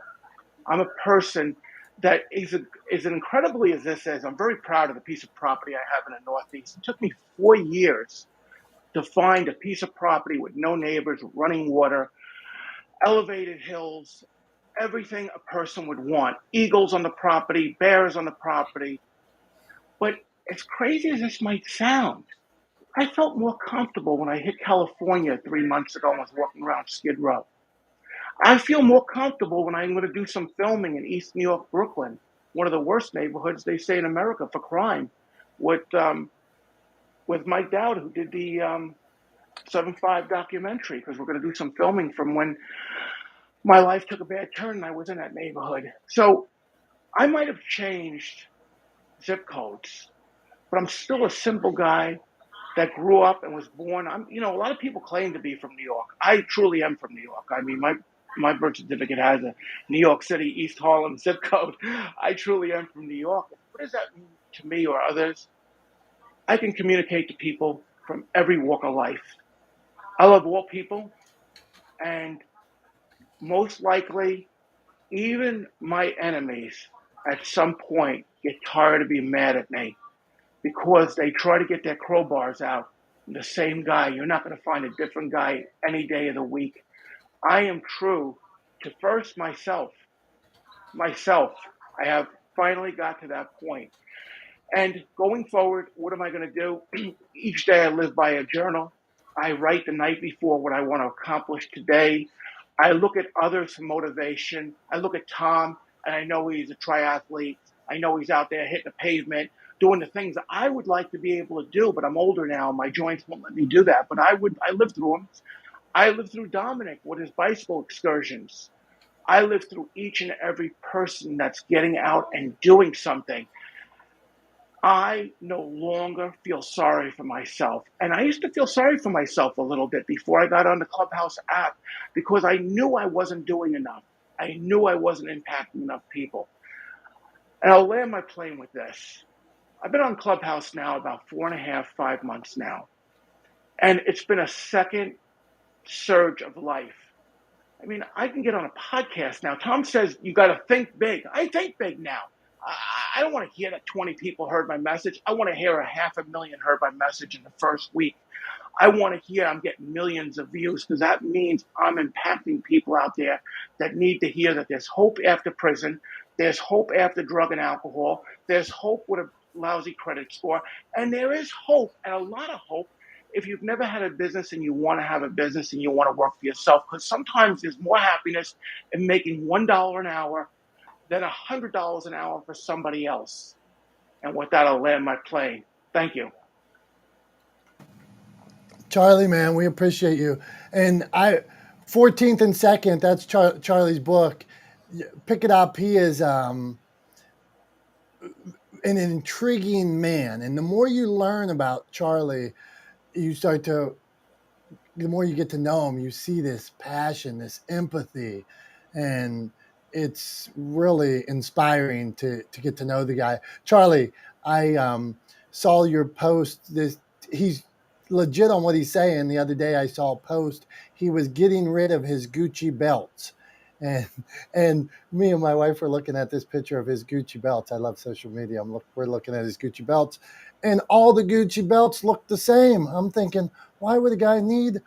I'm a person that is incredibly as this is. I'm very proud of the piece of property I have in the Northeast. It took me 4 years to find a piece of property with no neighbors, running water, elevated hills, everything a person would want. Eagles on the property, bears on the property. But as crazy as this might sound, I felt more comfortable when I hit California 3 months ago and was walking around Skid Row. I feel more comfortable when I'm going to do some filming in East New York, Brooklyn, one of the worst neighborhoods they say in America for crime, with Mike Dowd, who did the 7/5 documentary, because we're going to do some filming from when my life took a bad turn and I was in that neighborhood. So I might have changed zip codes, but I'm still a simple guy that grew up and was born. A lot of people claim to be from New York. I truly am from New York. I mean, my birth certificate has a New York City, East Harlem zip code. I truly am from New York. What does that mean to me or others? I can communicate to people from every walk of life. I love all people, and most likely, even my enemies at some point get tired of being mad at me because they try to get their crowbars out. The same guy. You're not going to find a different guy any day of the week. I am true to first myself. Myself. I have finally got to that point. And going forward, what am I going to do? Each day I live by a journal. I write the night before what I want to accomplish today. I look at others for motivation. I look at Tom, and I know he's a triathlete. I know he's out there hitting the pavement, doing the things that I would like to be able to do, but I'm older now. My joints won't let me do that. But I lived through them. I lived through Dominic with his bicycle excursions. I lived through each and every person that's getting out and doing something. I no longer feel sorry for myself. And I used to feel sorry for myself a little bit before I got on the Clubhouse app because I knew I wasn't doing enough. I knew I wasn't impacting enough people. And I'll land my plane with this. I've been on Clubhouse now about 4.5, 5 months now. And it's been a second surge of life. I mean, I can get on a podcast now. Tom says you got to think big. I think big now. I don't want to hear that 20 people heard my message. I want to hear 500,000 heard my message in the first week. I want to hear I'm getting millions of views because that means I'm impacting people out there that need to hear that there's hope after prison. There's hope after drug and alcohol. There's hope with a lousy credit score. And there is hope, and a lot of hope, if you've never had a business and you want to have a business and you want to work for yourself, because sometimes there's more happiness in making $1 an hour than $100 an hour for somebody else. And with that, I'll land my plane. Thank you. Charlie, man, we appreciate you. And 14th and 2nd, that's Charlie's book. Pick it up. He is an intriguing man. And the more you learn about Charlie, the more you get to know him, you see this passion, this empathy, and it's really inspiring to get to know the guy. Charlie, I saw your post. He's legit on what he's saying. The other day I saw a post. He was getting rid of his Gucci belts. And me and my wife were looking at this picture of his Gucci belts. I love social media. We're looking at his Gucci belts, and all the Gucci belts look the same. I'm thinking, why would a guy need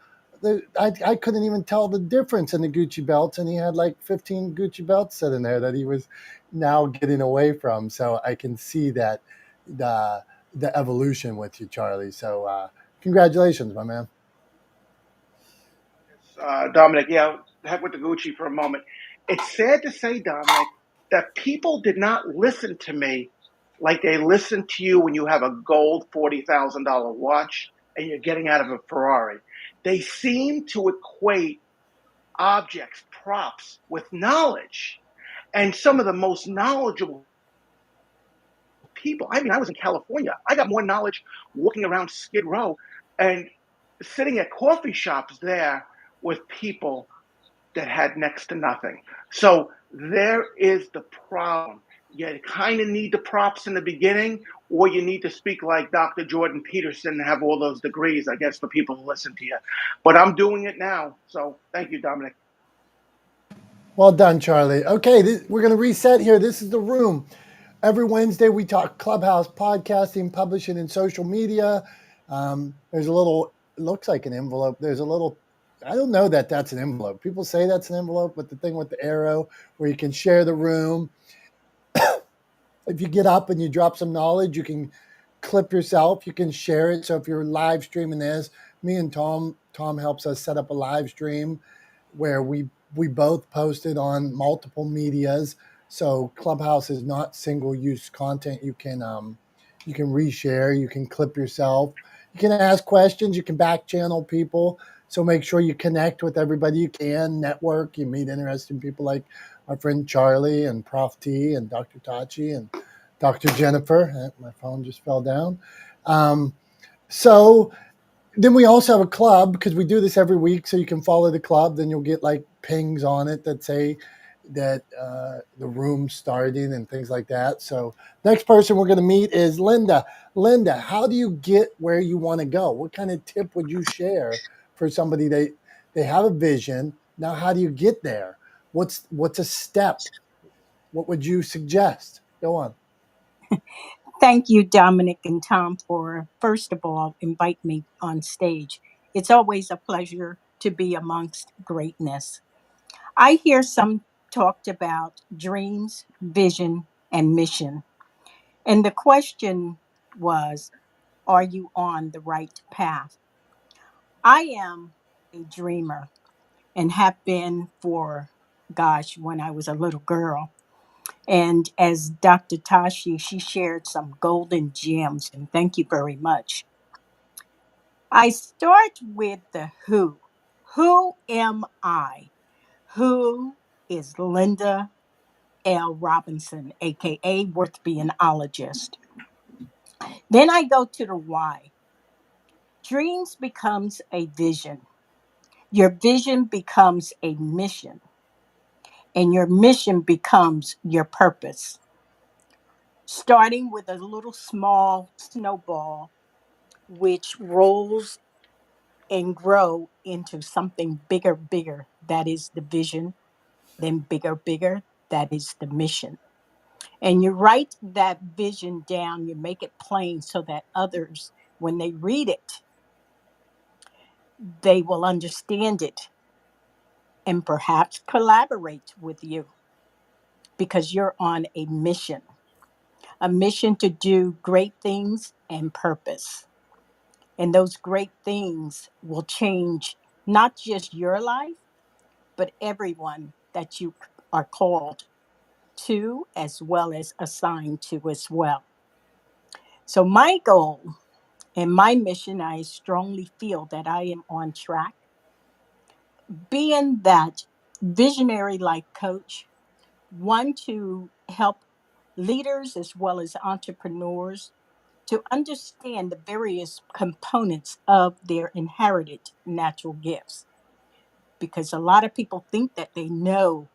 I couldn't even tell the difference in the Gucci belts, and he had like 15 Gucci belts sitting there that he was now getting away from. So I can see that the evolution with you, Charlie. So congratulations, my man. Dominic, yeah, heck with the Gucci for a moment. It's sad to say, Dominic, that people did not listen to me like they listen to you when you have a gold $40,000 watch and you're getting out of a Ferrari. They seem to equate objects, props, with knowledge. And some of the most knowledgeable people, I mean, I was in California. I got more knowledge walking around Skid Row and sitting at coffee shops there with people that had next to nothing. So there is the problem. You kind of need the props in the beginning or you need to speak like Dr. Jordan Peterson and have all those degrees, I guess, for people to listen to you. But I'm doing it now. So thank you, Dominic. Well done, Charlie. Okay, we're going to reset here. This is the room. Every Wednesday, we talk Clubhouse, podcasting, publishing, and social media. There's a little, it looks like an envelope. There's a little, I don't know that that's an envelope. People say that's an envelope, but the thing with the arrow where you can share the room. If you get up and you drop some knowledge, you can clip yourself, you can share it. So if you're live streaming this, me and Tom helps us set up a live stream where we both posted on multiple medias. So Clubhouse is not single use content. You can reshare, you can clip yourself, you can ask questions, you can back channel people. So make sure you connect with everybody you can, network, you meet interesting people like our friend Charlie and Prof T and Dr. Tachi and Dr. Jennifer. My phone just fell down. So then we also have a club because we do this every week. So you can follow the club. Then you'll get like pings on it that say that the room's starting and things like that. So next person we're going to meet is Linda. Linda, how do you get where you want to go? What kind of tip would you share for somebody they have a vision? Now, how do you get there? What's a step? What would you suggest? Go on. Thank you, Dominic and Tom, for first of all invite me on stage. It's always a pleasure to be amongst greatness. I hear some talked about dreams, vision, and mission. And the question was, are you on the right path? I am a dreamer and have been for, gosh, when I was a little girl. And as Dr. Tashi, she shared some golden gems, and thank you very much. I start with the who. Who am I? Who is Linda L. Robinson, aka Worth Beanologist? Then I go to the why. Dreams becomes a vision. Your vision becomes a mission, and your mission becomes your purpose. Starting with a little small snowball, which rolls and grow into something bigger, bigger. That is the vision. Then bigger, bigger. That is the mission. And you write that vision down, you make it plain so that others, when they read it, they will understand it and perhaps collaborate with you because you're on a mission to do great things and purpose. And those great things will change not just your life, but everyone that you are called to as well as assigned to as well. So, my goal and my mission, I strongly feel that I am on track, being that visionary life coach, one to help leaders as well as entrepreneurs to understand the various components of their inherited natural gifts. Because a lot of people think that they know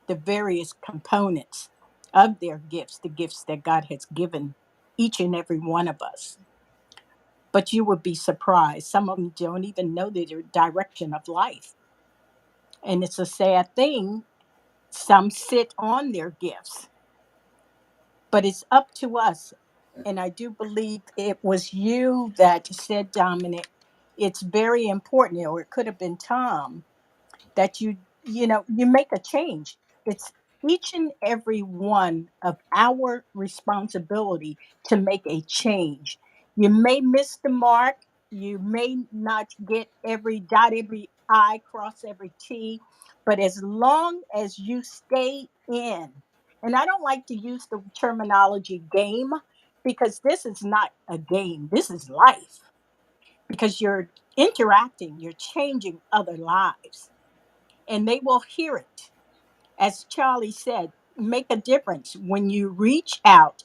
the various components of their gifts, the gifts that God has given each and every one of us. But you would be surprised. Some of them don't even know the direction of life. And it's a sad thing. Some sit on their gifts, but it's up to us. And I do believe it was you that said, Dominic, it's very important, or it could have been Tom, that you make a change. It's each and every one of our responsibility to make a change. You may miss the mark, you may not get every dot, every I, cross every T, but as long as you stay in, and I don't like to use the terminology game, because this is not a game, this is life, because you're interacting, you're changing other lives, and they will hear it. As Charlie said, make a difference when you reach out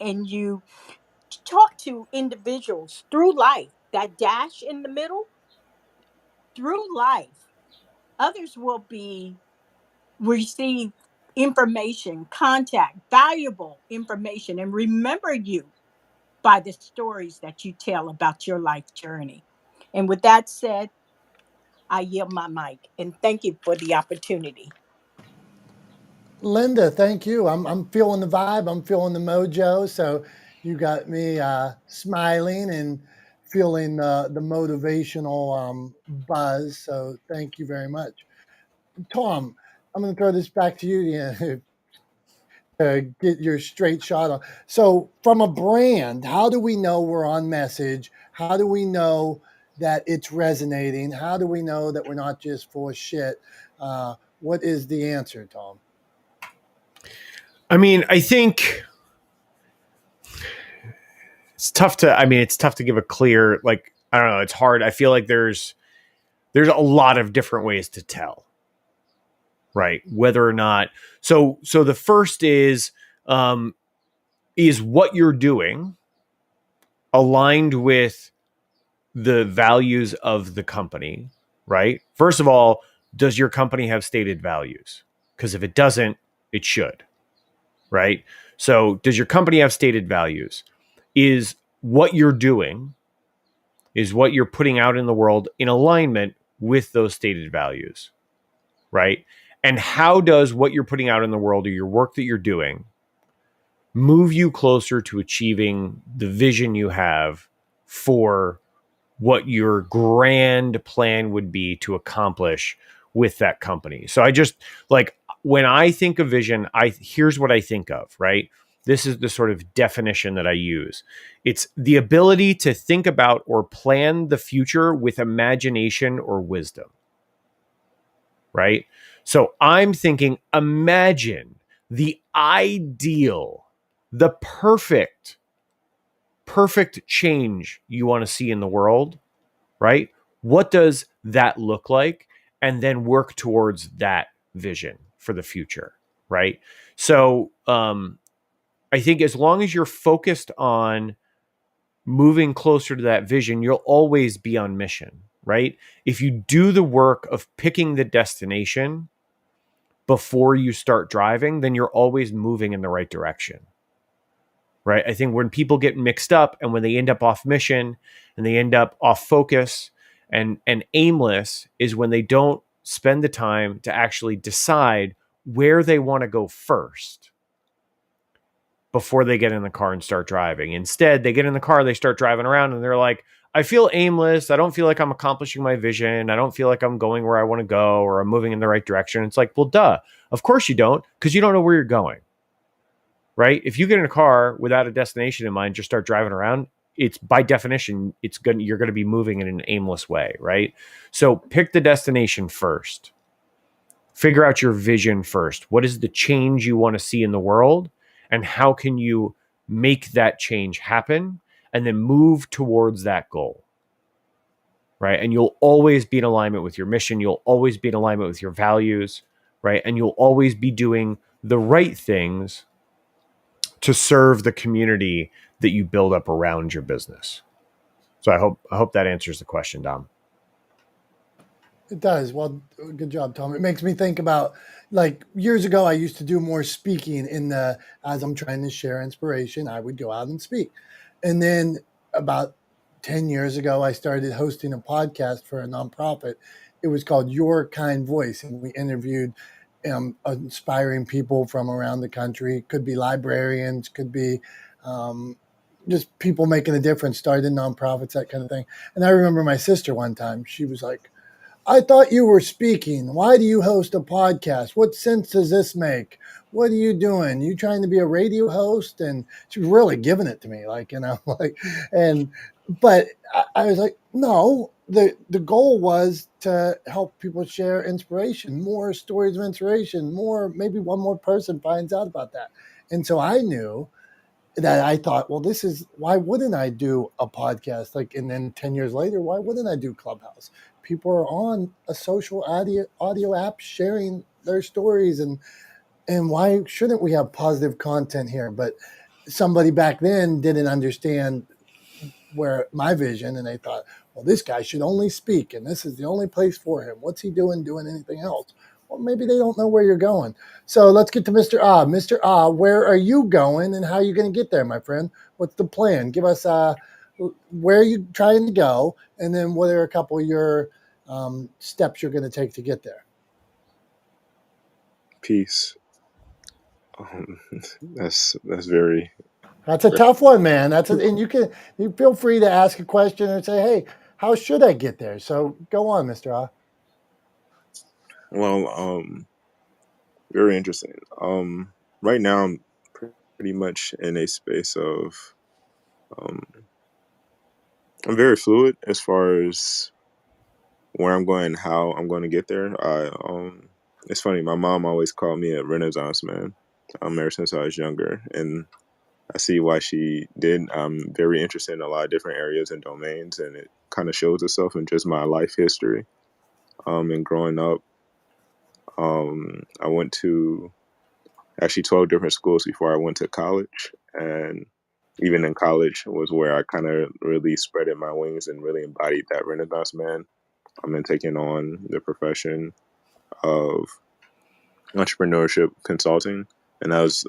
and you talk to individuals through life, that dash in the middle, through life, others will be receive information, contact, valuable information, and remember you. by the stories that you tell about your life journey. And with that said, I yield my mic and thank you for the opportunity. Linda, thank you. I'm feeling the vibe. I'm feeling the mojo. So you got me smiling and feeling the motivational buzz. So thank you very much. Tom, I'm going to throw this back to you to get your straight shot on. So from a brand, how do we know we're on message? How do we know that it's resonating? How do we know that we're not just full of shit? What is the answer, Tom? I mean, I think it's tough to give a clear, like, I don't know, it's hard. I feel like there's a lot of different ways to tell, right? Whether or not, so the first is what you're doing aligned with the values of the company, right? First of all, does your company have stated values? Because if it doesn't, it should, right? So does your company have stated values? Is what you're doing, is what you're putting out in the world in alignment with those stated values, right? And how does what you're putting out in the world or your work that you're doing move you closer to achieving the vision you have for what your grand plan would be to accomplish with that company? So I just, like, when I think of vision, here's what I think of, right? This is the sort of definition that I use. It's the ability to think about or plan the future with imagination or wisdom, right? So I'm thinking, imagine the ideal, the perfect change you want to see in the world, right? What does that look like? And then work towards that vision for the future, right? So I think as long as you're focused on moving closer to that vision, you'll always be on mission, right? If you do the work of picking the destination before you start driving, then you're always moving in the right direction, right? I think when people get mixed up and when they end up off mission and they end up off focus and aimless is when they don't spend the time to actually decide where they want to go first before they get in the car and start driving. Instead, they get in the car, they start driving around and they're like, I feel aimless. I don't feel like I'm accomplishing my vision. I don't feel like I'm going where I want to go or I'm moving in the right direction. It's like, well, duh. Of course you don't, because you don't know where you're going. Right? If you get in a car without a destination in mind, just start driving around, it's by definition, you're going to be moving in an aimless way, right? So pick the destination first. Figure out your vision first. What is the change you want to see in the world? And how can you make that change happen? And then move towards that goal, right? And you'll always be in alignment with your mission. You'll always be in alignment with your values, right? And you'll always be doing the right things to serve the community that you build up around your business. So I hope that answers the question, Dom. It does. Well, good job, Tom. It makes me think about, like, years ago, I used to do more speaking as I'm trying to share inspiration, I would go out and speak. And then about 10 years ago, I started hosting a podcast for a nonprofit. It was called Your Kind Voice. And we interviewed inspiring people from around the country. Could be librarians, could be just people making a difference, starting nonprofits, that kind of thing. And I remember my sister one time, she was like, I thought you were speaking. Why do you host a podcast? What sense does this make? What are you doing? You trying to be a radio host? And she was really giving it to me, like, but I was like, no, the goal was to help people share inspiration, more stories of inspiration, maybe one more person finds out about that. And so I knew that I thought, well, why wouldn't I do a podcast? Like, and then 10 years later, why wouldn't I do Clubhouse? People are on a social audio app sharing their stories, and why shouldn't we have positive content here? But somebody back then didn't understand where my vision, and they thought, well, this guy should only speak, and this is the only place for him. What's he doing anything else? Well, maybe they don't know where you're going. So let's get to Mr. Ah. Mr. Ah, where are you going and how are you going to get there, my friend? What's the plan? Give us where are you trying to go, and then what are a couple of your steps you're going to take to get there? Peace. That's very. That's a tough one, man. And you feel free to ask a question or say, "Hey, how should I get there?" So go on, Mr. Ah. Well, very interesting. Right now I'm pretty much in a space of um, I'm very fluid as far as where I'm going and how I'm going to get there. It's funny. My mom always called me a Renaissance man. Ever since I was younger, and I see why she did. I'm very interested in a lot of different areas and domains, and it kind of shows itself in just my life history. And growing up, I went to actually 12 different schools before I went to college, and even in college was where I kind of really spreaded my wings and really embodied that Renaissance man. I'm in taking on the profession of entrepreneurship consulting, and that was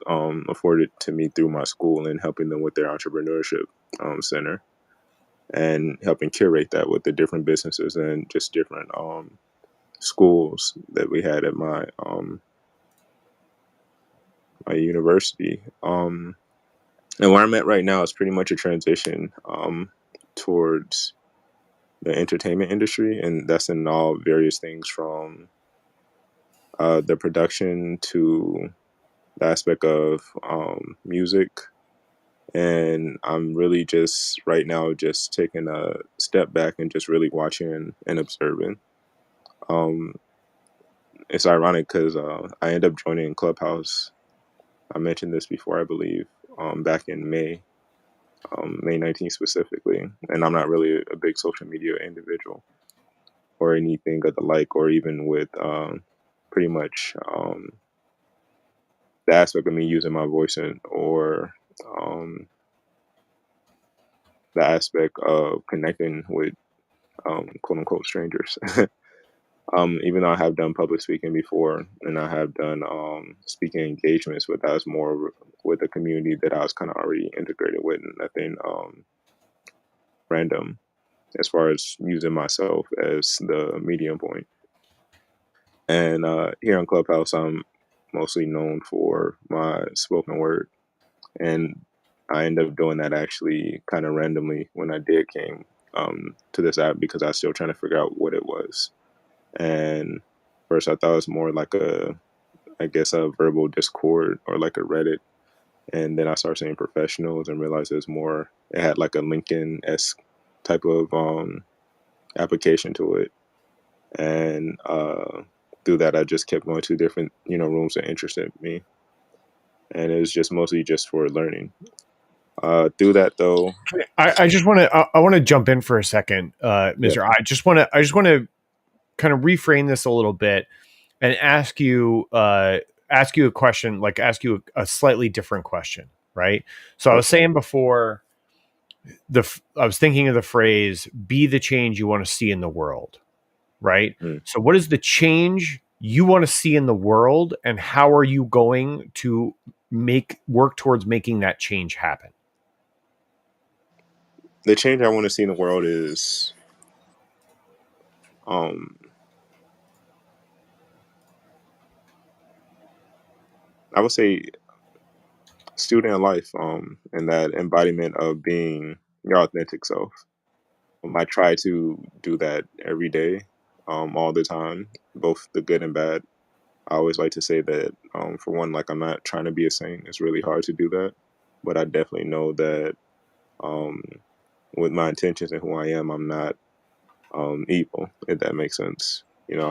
afforded to me through my school and helping them with their entrepreneurship center and helping curate that with the different businesses and just different schools that we had at my university. And where I'm at right now is pretty much a transition towards the entertainment industry, and that's in all various things from the production to the aspect of music. And I'm really just right now just taking a step back and just really watching and observing. Um, it's ironic because I ended up joining Clubhouse. I mentioned this before, I believe, back in May, May 19th specifically. And I'm not really a big social media individual or anything of the like, or even with pretty much the aspect of me using my voice or um, the aspect of connecting with quote unquote strangers. Even though I have done public speaking before and I have done speaking engagements, but that was more with a community that I was kind of already integrated with, and nothing random as far as using myself as the medium point. And here on Clubhouse, I'm mostly known for my spoken word, and I ended up doing that actually kind of randomly when I did came to this app because I was still trying to figure out what it was. And first, I thought it was more like I guess, a verbal Discord or like a Reddit. And then I started seeing professionals and realized it had like a LinkedIn esque type of application to it. And through that, I just kept going to different, rooms that interested me. And it was just mostly just for learning. Through that though, I just want to I want to jump in for a second, yeah. Mr. I just want to kind of reframe this a little bit and ask you a question, like ask you a slightly different question, right? So I was Okay. saying before, I was thinking of the phrase "be the change you want to see in the world," right? Hmm. So what is the change you want to see in the world, and how are you going to make work towards making that change happen? The change I want to see in the world is, um, I would say, student life, and that embodiment of being your authentic self. I try to do that every day, all the time, both the good and bad. I always like to say that, for one, like I'm not trying to be a saint. It's really hard to do that, but I definitely know that um, with my intentions and who I am, I'm not evil. If that makes sense.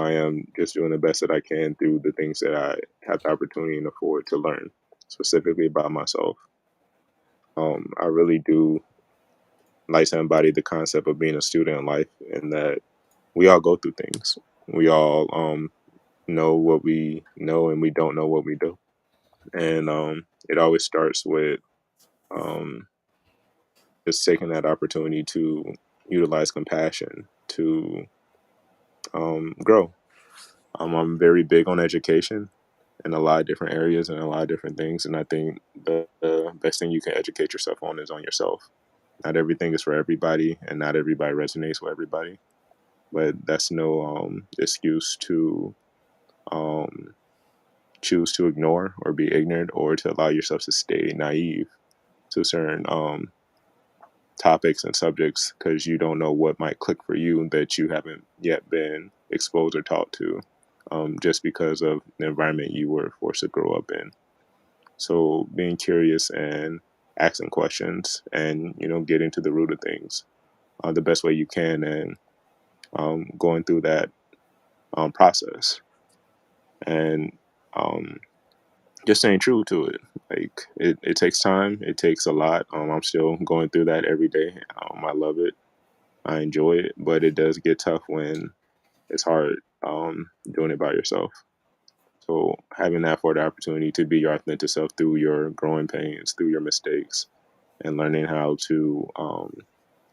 I am just doing the best that I can through the things that I have the opportunity and afford to learn, specifically about myself. I really do like to embody the concept of being a student in life, and that we all go through things. We all know what we know, and we don't know what we do. And it always starts with um, just taking that opportunity to utilize compassion to grow. I'm very big on education in a lot of different areas and a lot of different things. And I think the best thing you can educate yourself on is on yourself. Not everything is for everybody, and not everybody resonates with everybody. But that's no excuse to um, choose to ignore or be ignorant or to allow yourself to stay naive to certain topics and subjects because you don't know what might click for you that you haven't yet been exposed or taught to just because of the environment you were forced to grow up in. So being curious and asking questions and getting to the root of things the best way you can, and going through that process, and um, just staying true to it. Like it takes time, it takes a lot. I'm still going through that every day. I love it, I enjoy it, but it does get tough when it's hard doing it by yourself. So having that for the opportunity to be your authentic self through your growing pains, through your mistakes, and learning how to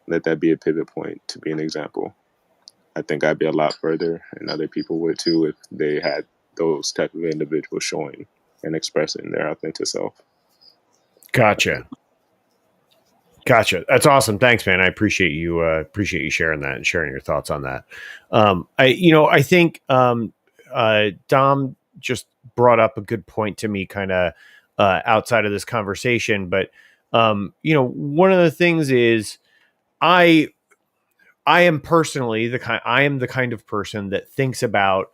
let that be a pivot point to be an example. I think I'd be a lot further, and other people would too if they had those type of individuals showing and expressing their authentic self. Gotcha. Gotcha. That's awesome. Thanks, man. I appreciate you sharing that and sharing your thoughts on that. I think Dom just brought up a good point to me, kind of outside of this conversation. But one of the things is I I am the kind of person that thinks about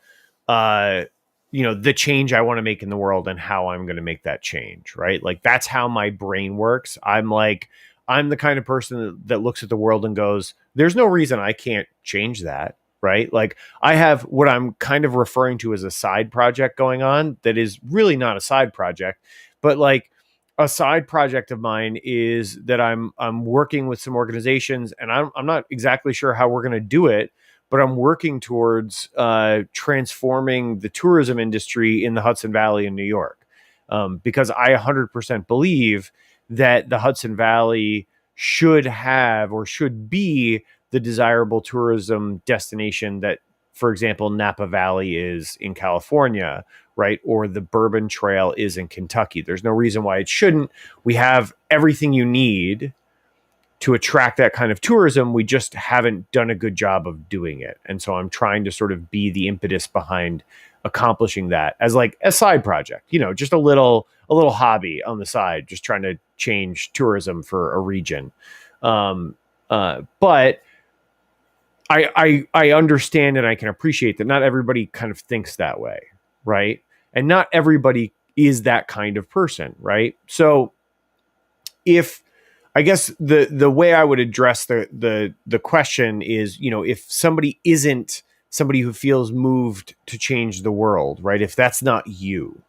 uh the change I want to make in the world and how I'm going to make that change, right? Like that's how my brain works. I'm the kind of person that looks at the world and goes, there's no reason I can't change that, right? Like I have what I'm kind of referring to as a side project going on that is really not a side project, but like a side project of mine is that I'm working with some organizations, and I'm not exactly sure how we're going to do it, but I'm working towards transforming the tourism industry in the Hudson Valley in New York, because I 100% believe that the Hudson Valley should have or should be the desirable tourism destination that, for example, Napa Valley is in California, right? Or the Bourbon Trail is in Kentucky. There's no reason why it shouldn't. We have everything you need to attract that kind of tourism. We just haven't done a good job of doing it. And so I'm trying to sort of be the impetus behind accomplishing that as like a side project, just a little hobby on the side, just trying to change tourism for a region. But I understand and I can appreciate that not everybody kind of thinks that way, right? And not everybody is that kind of person, right? So if I guess the way I would address the question is, if somebody isn't somebody who feels moved to change the world, right? If that's not you,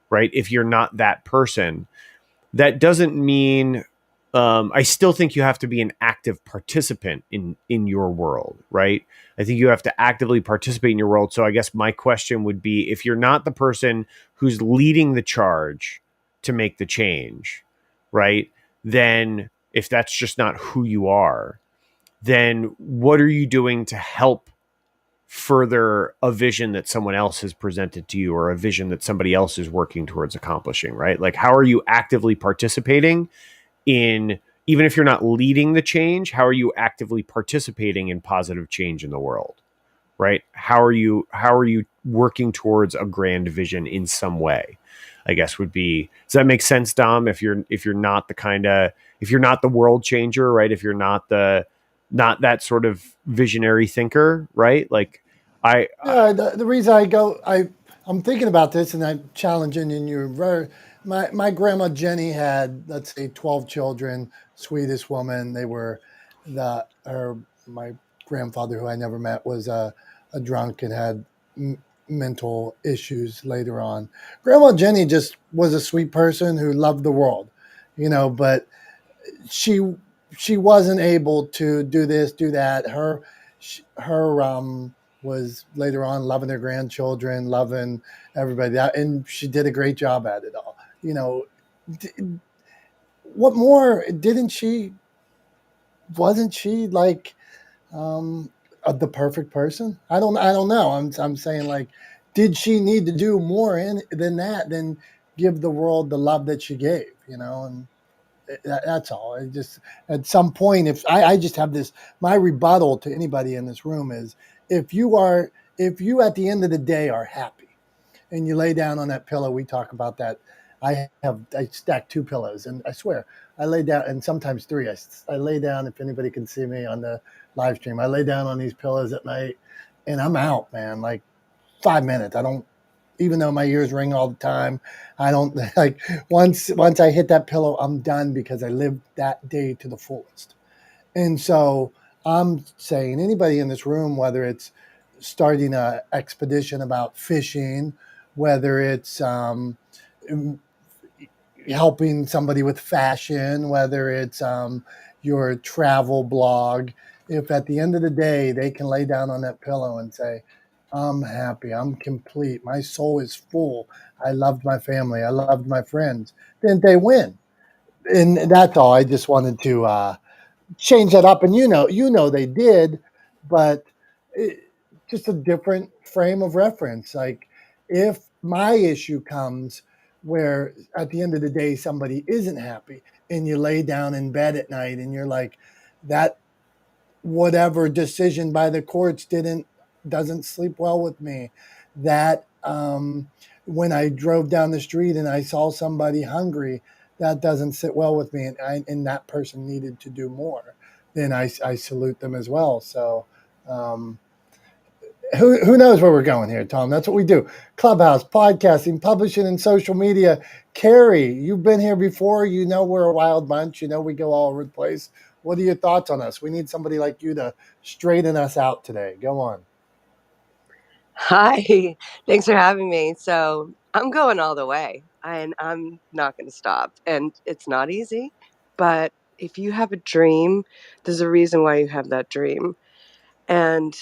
right? If you're not that person, that doesn't mean I still think you have to be an active participant in your world, right? I think you have to actively participate in your world. So I guess my question would be, if you're not the person who's leading the charge to make the change, right? Then if that's just not who you are, then what are you doing to help further a vision that someone else has presented to you, or a vision that somebody else is working towards accomplishing, right? Like, how are you actively participating in, even if you're not leading the change, how are you actively participating in positive change in the world, right? How are you working towards a grand vision in some way? I guess would be, does that make sense, Dom? If you're not if you're not the world changer, right? If you're not that sort of visionary thinker, right? Like Yeah, the reason I'm thinking about this and I'm challenging in your my grandma Jenny had, let's say, 12 children, Swedish woman. They were my grandfather, who I never met, was a drunk and had mental issues later on. Grandma Jenny just was a sweet person who loved the world, but she she wasn't able to do this, do that. Her was later on loving their grandchildren, loving everybody, and she did a great job at it all. D- what more didn't she? Wasn't she like the perfect person? I don't know. I'm saying, like, did she need to do more than that than give the world the love that she gave, and that's all. I just, at some point, if I just have this, my rebuttal to anybody in this room is, if you at the end of the day are happy and you lay down on that pillow, we talk about that. I stack 2 pillows, and I swear I lay down, and sometimes 3. I lay down, if anybody can see me on the live stream, I lay down on these pillows at night, and I'm out, man. Like 5 minutes. I don't, even though my ears ring all the time, I don't like, once I hit that pillow, I'm done, because I lived that day to the fullest. And so I'm saying, anybody in this room, whether it's starting a expedition about fishing, whether it's helping somebody with fashion, whether it's your travel blog, if at the end of the day they can lay down on that pillow and say, I'm happy, I'm complete, my soul is full, I loved my family, I loved my friends, then they win. And that's all. I just wanted to change that up. And they did, but it, just a different frame of reference. Like, if my issue comes where at the end of the day somebody isn't happy, and you lay down in bed at night and you're like, that whatever decision by the courts doesn't sleep well with me, that when I drove down the street and I saw somebody hungry, that doesn't sit well with me, and that person needed to do more, then I salute them as well. So um, who knows where we're going here, Tom? That's what we do. Clubhouse, podcasting, publishing, and social media. Carrie, you've been here before. You know we're a wild bunch. We go all over the place. What are your thoughts on us? We need somebody like you to straighten us out today. Go on. Hi, thanks for having me. So I'm going all the way, and I'm not going to stop. And it's not easy, but if you have a dream, there's a reason why you have that dream. And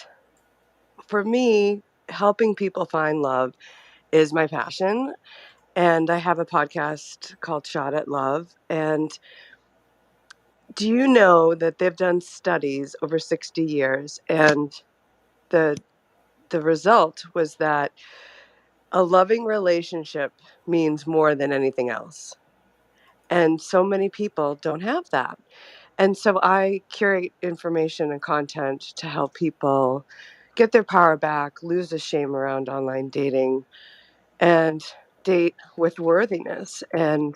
for me, helping people find love is my passion. And I have a podcast called Shot at Love. And do you know that they've done studies over 60 years, and the the result was that a loving relationship means more than anything else. And so many people don't have that. And so I curate information and content to help people get their power back, lose the shame around online dating, and date with worthiness, and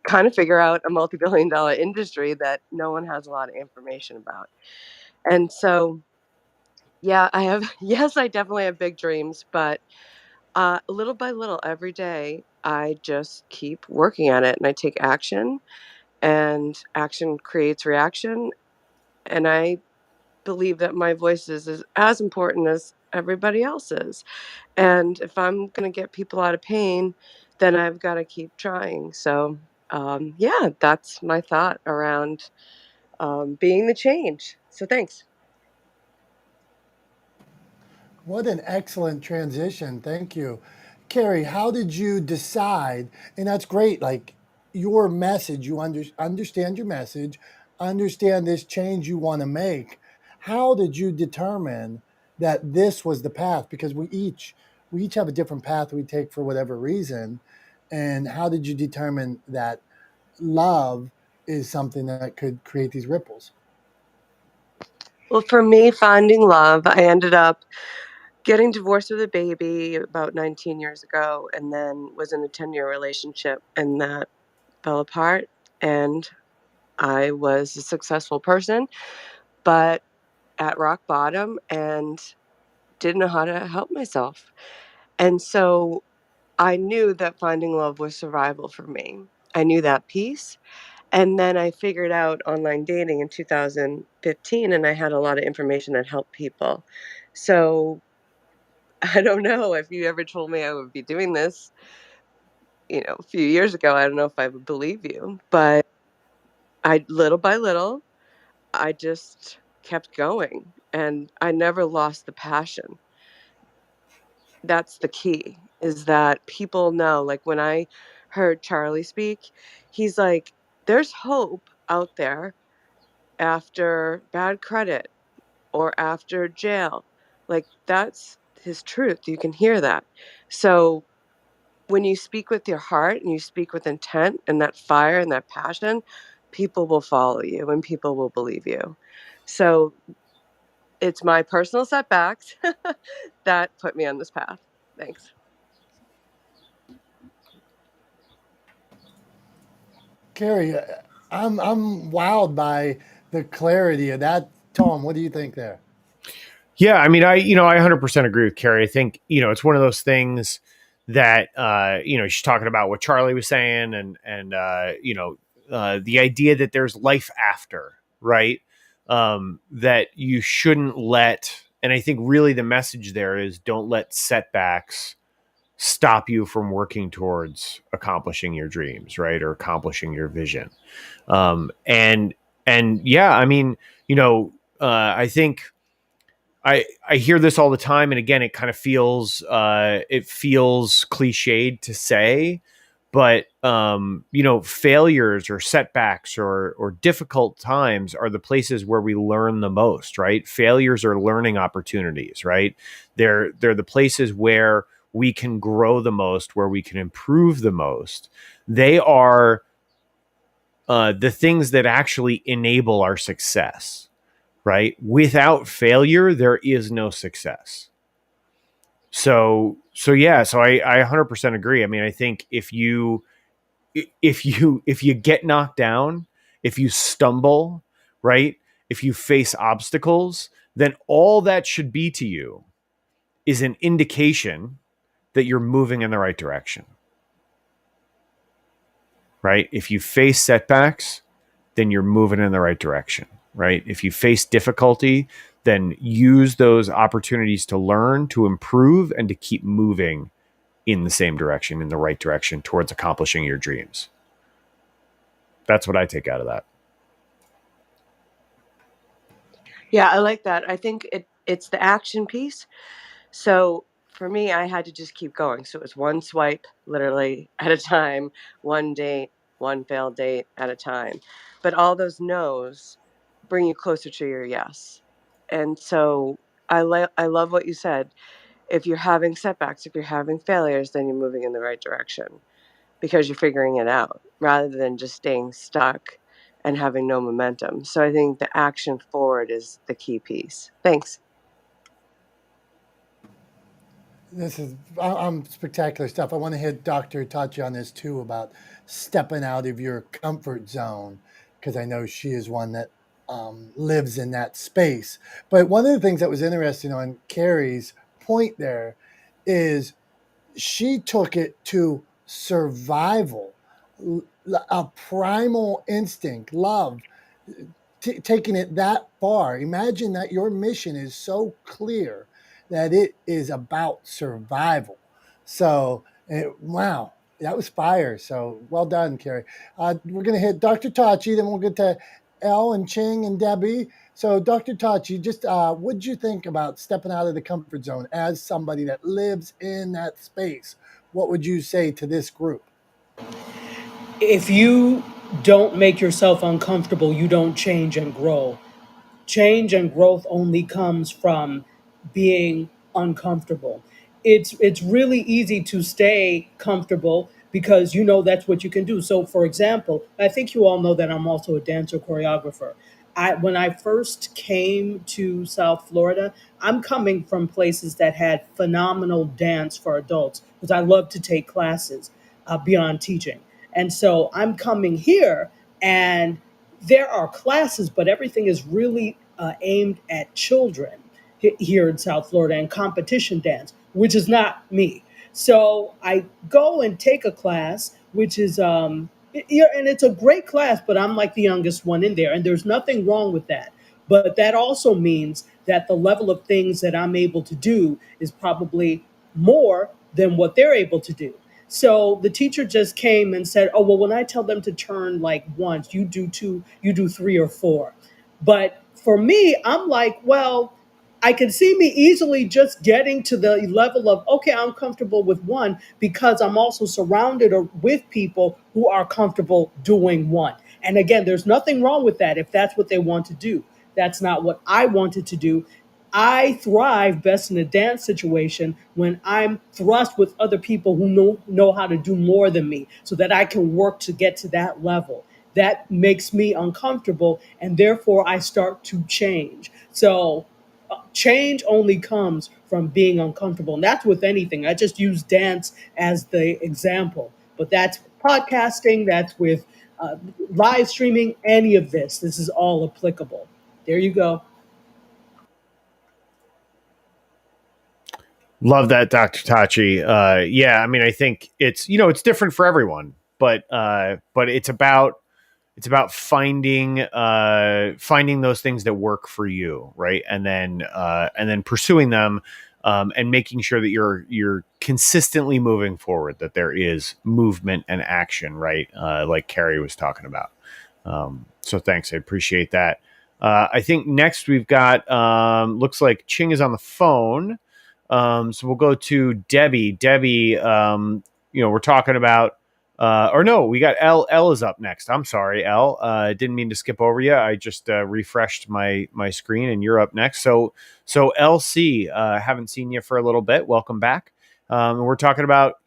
kind of figure out a multi-billion-dollar industry that no one has a lot of information about. And so, yeah, I have yes, I definitely have big dreams, but little by little, every day, I just keep working at it, and I take action, and action creates reaction. And I believe that my voice is as important as everybody else's. And if I'm going to get people out of pain, then I've got to keep trying. So, yeah, that's my thought around being the change. So, thanks. What an excellent transition. Thank you. Carrie, how did you decide? And that's great. Like, your message, you understand your message, understand this change you want to make. How did you determine that this was the path? Because we each have a different path we take for whatever reason. And how did you determine that love is something that could create these ripples? Well, for me, finding love, I ended up getting divorced with a baby about 19 years ago, and then was in a 10-year relationship, and that fell apart. And I was a successful person, but at rock bottom, and didn't know how to help myself. And so I knew that finding love was survival for me. I knew that piece. And then I figured out online dating in 2015, and I had a lot of information that helped people. So I don't know if you ever told me I would be doing this, a few years ago. I don't know if I would believe you, but I little by little, I just kept going, and I never lost the passion. That's the key, is that people know, like when I heard Charlie speak, he's like, there's hope out there after bad credit or after jail. Like, his truth. You can hear that. So when you speak with your heart and you speak with intent and that fire and that passion, people will follow you and people will believe you. So it's my personal setbacks that put me on this path. Thanks. Carrie, I'm wowed by the clarity of that. Tom, what do you think there? Yeah, I mean, I 100% agree with Carrie. I think, it's one of those things that, she's talking about what Charlie was saying and the idea that there's life after, right? That you shouldn't let, and I think really the message there is don't let setbacks stop you from working towards accomplishing your dreams, right? Or accomplishing your vision. And, yeah, I mean, I think, I hear this all the time, and again, it kind of feels cliched to say, but failures or setbacks or difficult times are the places where we learn the most, right? Failures are learning opportunities, right? They're the places where we can grow the most, where we can improve the most. They are the things that actually enable our success, right? Without failure, there is no success. So yeah, so I 100% agree. I mean, I think if you get knocked down, if you stumble, right? If you face obstacles, then all that should be to you is an indication that you're moving in the right direction. Right? If you face setbacks, then you're moving in the right direction, right? If you face difficulty, then use those opportunities to learn, to improve, and to keep moving in the same direction, in the right direction towards accomplishing your dreams. That's what I take out of that. Yeah, I like that. I think it's the action piece. So for me, I had to just keep going. So it was one swipe, literally, at a time, one date, one failed date at a time. But all those no's bring you closer to your yes. And so I love what you said. If you're having setbacks, if you're having failures, then you're moving in the right direction because you're figuring it out rather than just staying stuck and having no momentum. So I think the action forward is the key piece. Thanks. This is spectacular stuff. I want to hit Dr. Tachi on this too about stepping out of your comfort zone because I know she is one that lives in that space. But one of the things that was interesting on Carrie's point there is she took it to survival, a primal instinct, love, taking it that far. Imagine that your mission is so clear that it is about survival. So, wow, that was fire. So, well done, Carrie. We're going to hit Dr. Tachi, then we'll get to Elle and Ching and Debbie. So, Dr. Tachi, just what did you think about stepping out of the comfort zone as somebody that lives in that space? What would you say to this group? If you don't make yourself uncomfortable, you don't change and grow. Change and growth only comes from being uncomfortable. It's really easy to stay comfortable because you know that's what you can do. So for example, I think you all know that I'm also a dancer choreographer. When I first came to South Florida, I'm coming from places that had phenomenal dance for adults because I love to take classes beyond teaching. And so I'm coming here and there are classes, but everything is really aimed at children here in South Florida and competition dance, which is not me. So I go and take a class, which is, yeah, and it's a great class, but I'm like the youngest one in there, and there's nothing wrong with that. But that also means that the level of things that I'm able to do is probably more than what they're able to do. So the teacher just came and said, "Oh, well, when I tell them to turn like once, you do two, you do three or four." But for me, I'm like, well, I can see me easily just getting to the level of, okay, I'm comfortable with one because I'm also surrounded or with people who are comfortable doing one. And again, there's nothing wrong with that if that's what they want to do. That's not what I wanted to do. I thrive best in a dance situation when I'm thrust with other people who know how to do more than me so that I can work to get to that level. That makes me uncomfortable, and therefore I start to change. So change only comes from being uncomfortable. And that's with anything. I just use dance as the example, but that's podcasting, that's with live streaming, any of this. This is all applicable. There you go. Love that, Dr. Tachi. Yeah, I mean, I think it's it's different for everyone, but it's about finding those things that work for you, right? And then pursuing them, and making sure that you're consistently moving forward, that there is movement and action, right? Like Carrie was talking about. So thanks, I appreciate that. I think next we've got looks like Ching is on the phone. So we'll go to Debbie. Debbie, we're talking about or no, we got L. L is up next. I'm sorry, L. Didn't mean to skip over you. I just refreshed my screen, and you're up next. So LC, haven't seen you for a little bit. Welcome back. We're talking about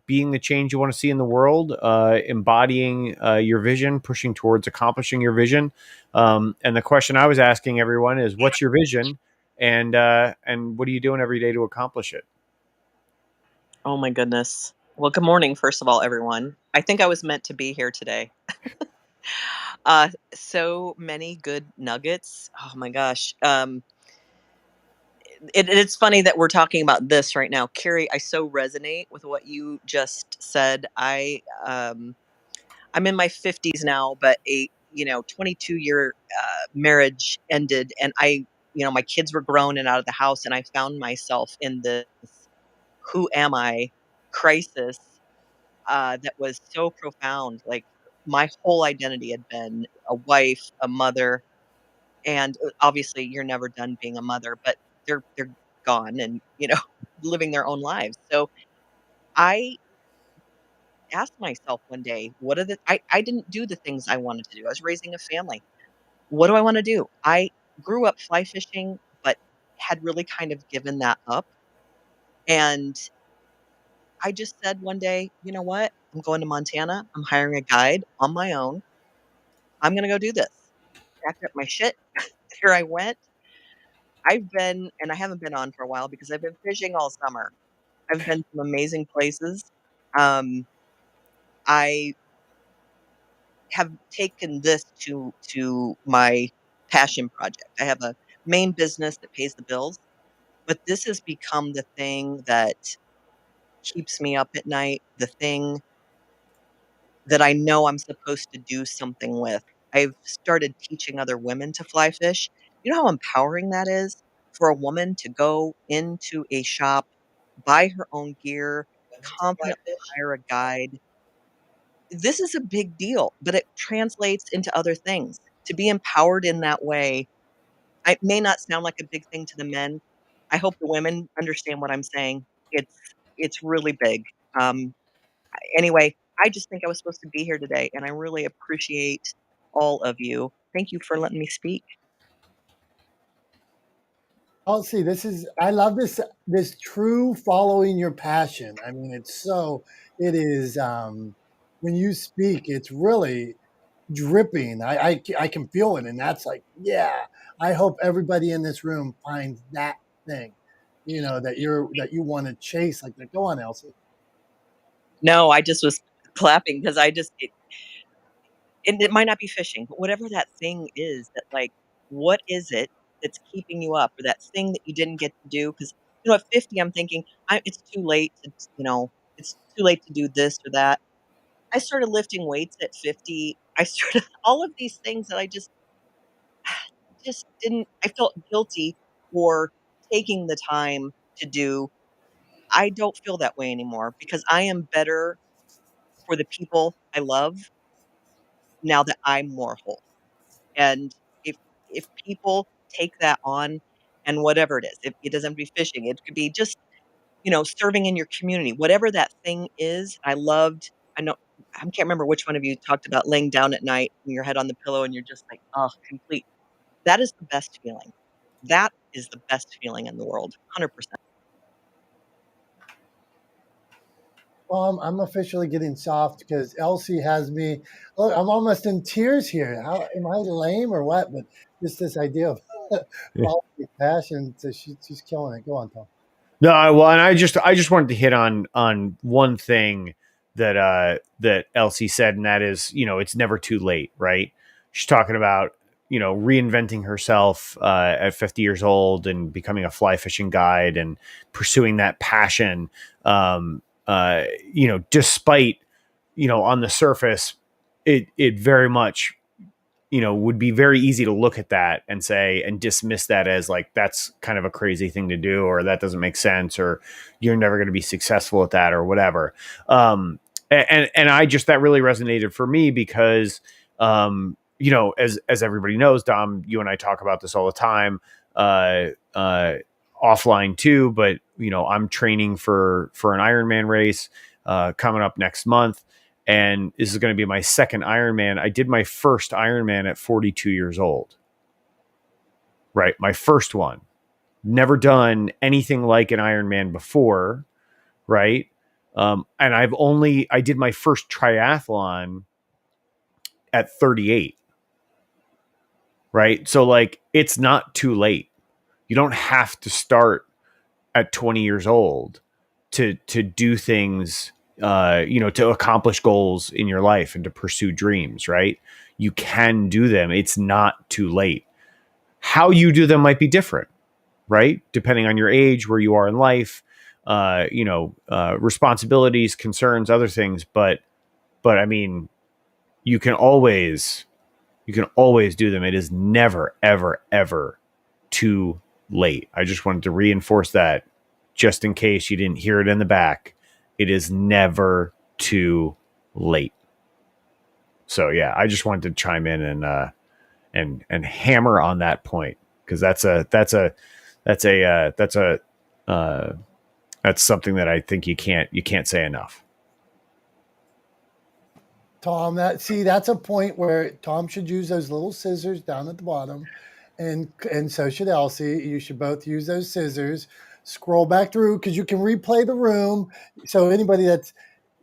being the change you want to see in the world, embodying your vision, pushing towards accomplishing your vision. And the question I was asking everyone is, what's your vision, and what are you doing every day to accomplish it? Oh my goodness. Well, good morning, first of all, everyone. I think I was meant to be here today. So many good nuggets. Oh my gosh. It's funny that we're talking about this right now. Carrie, I so resonate with what you just said. I'm in my 50s now, but a 22-year marriage ended, and my kids were grown and out of the house, and I found myself in this who am I crisis that was so profound. Like my whole identity had been a wife, a mother, and obviously you're never done being a mother, but they're gone and living their own lives. So I asked myself one day, what are the I didn't do the things I wanted to do. I was raising a family. What do I want to do? I grew up fly fishing, but had really kind of given that up. And I just said one day, you know what? I'm going to Montana. I'm hiring a guide on my own. I'm going to go do this. Packed up my shit. Here I went. And I haven't been on for a while because I've been fishing all summer. I've been some amazing places. Um, I have taken this to my passion project. I have a main business that pays the bills, but this has become the thing that keeps me up at night, the thing that I know I'm supposed to do something with. I've started teaching other women to fly fish. You know how empowering that is for a woman to go into a shop, buy her own gear, confidently hire a guide. This is a big deal, but it translates into other things. To be empowered in that way, it may not sound like a big thing to the men. I hope the women understand what I'm saying. It's really big. Um, Anyway, I just think I was supposed to be here today, and I really appreciate all of you. Thank you for letting me speak. Oh, see, I love this true following your passion. I mean, it is, when you speak, it's really dripping. I can feel it. And that's like, yeah, I hope everybody in this room finds that thing, that you want to chase like that. Go on, Elsie. No, I just was clapping because and it might not be fishing, but whatever that thing is that like, what is it that's keeping you up or that thing that you didn't get to do? Because, at 50, I'm thinking, it's too late it's too late to do this or that. I started lifting weights at 50. I started all of these things that I just didn't, I felt guilty for taking the time to do. I don't feel that way anymore because I am better for the people I love now that I'm more whole. And if people take that on and whatever it is, it doesn't have to be fishing, it could be just, serving in your community, whatever that thing is. I know, I can't remember which one of you talked about laying down at night and your head on the pillow and you're just like, oh, complete. That is the best feeling. That is the best feeling in the world, 100%. Well, I'm officially getting soft because Elsie has me. Look, I'm almost in tears here. How am I lame or what? But just this idea of following your passion, so she's killing it. Go on, Tom. No, well, and I just wanted to hit on one thing that that Elsie said, and that is, it's never too late, right? She's talking about, reinventing herself at 50 years old and becoming a fly fishing guide and pursuing that passion. Despite, on the surface, it very much, would be very easy to look at that and say and dismiss that as like that's kind of a crazy thing to do, or that doesn't make sense, or you're never going to be successful at that, or whatever. And I just, that really resonated for me because as everybody knows, Dom, you and I talk about this all the time, uh, uh, offline too. But I'm training for an Ironman race coming up next month, and this is going to be my second Ironman. I did my first Ironman at 42 years old, right? My first one. Never done anything like an Ironman before, right? And I did my first triathlon at 38, right? So like, it's not too late. You don't have to start at 20 years old to do things, to accomplish goals in your life and to pursue dreams, right? You can do them. It's not too late. How you do them might be different, right? Depending on your age, where you are in life, responsibilities, concerns, other things. But I mean, you can always do them. It is never, ever, ever too late. I just wanted to reinforce that just in case you didn't hear it in the back. It is never too late. So yeah, I just wanted to chime in and hammer on that point, because that's something that I think you can't say enough. Tom, that's a point where Tom should use those little scissors down at the bottom, and so should Elsie. You should both use those scissors. Scroll back through because you can replay the room. So anybody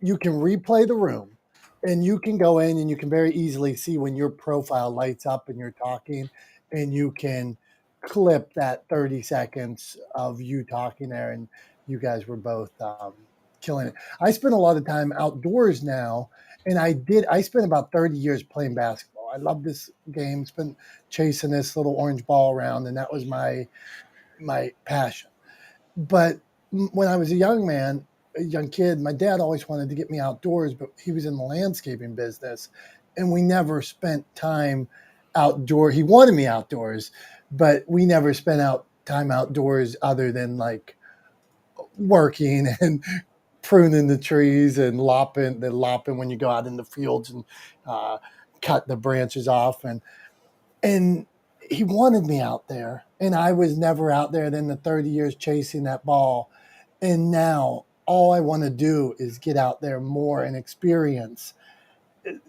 you can replay the room, and you can go in and you can very easily see when your profile lights up and you're talking, and you can clip that 30 seconds of you talking there, and you guys were both killing it. I spend a lot of time outdoors now, and I spent about 30 years playing basketball. I love this game, spent chasing this little orange ball around, and that was my passion. But when I was a young kid, my dad always wanted to get me outdoors, but he was in the landscaping business, and we never spent time outdoor. He wanted me outdoors, but we never spent time outdoors other than like working and pruning the trees and lopping when you go out in the fields and uh, cut the branches off, and he wanted me out there, and I was never out there. Then the 30 years chasing that ball, and now all I want to do is get out there more and experience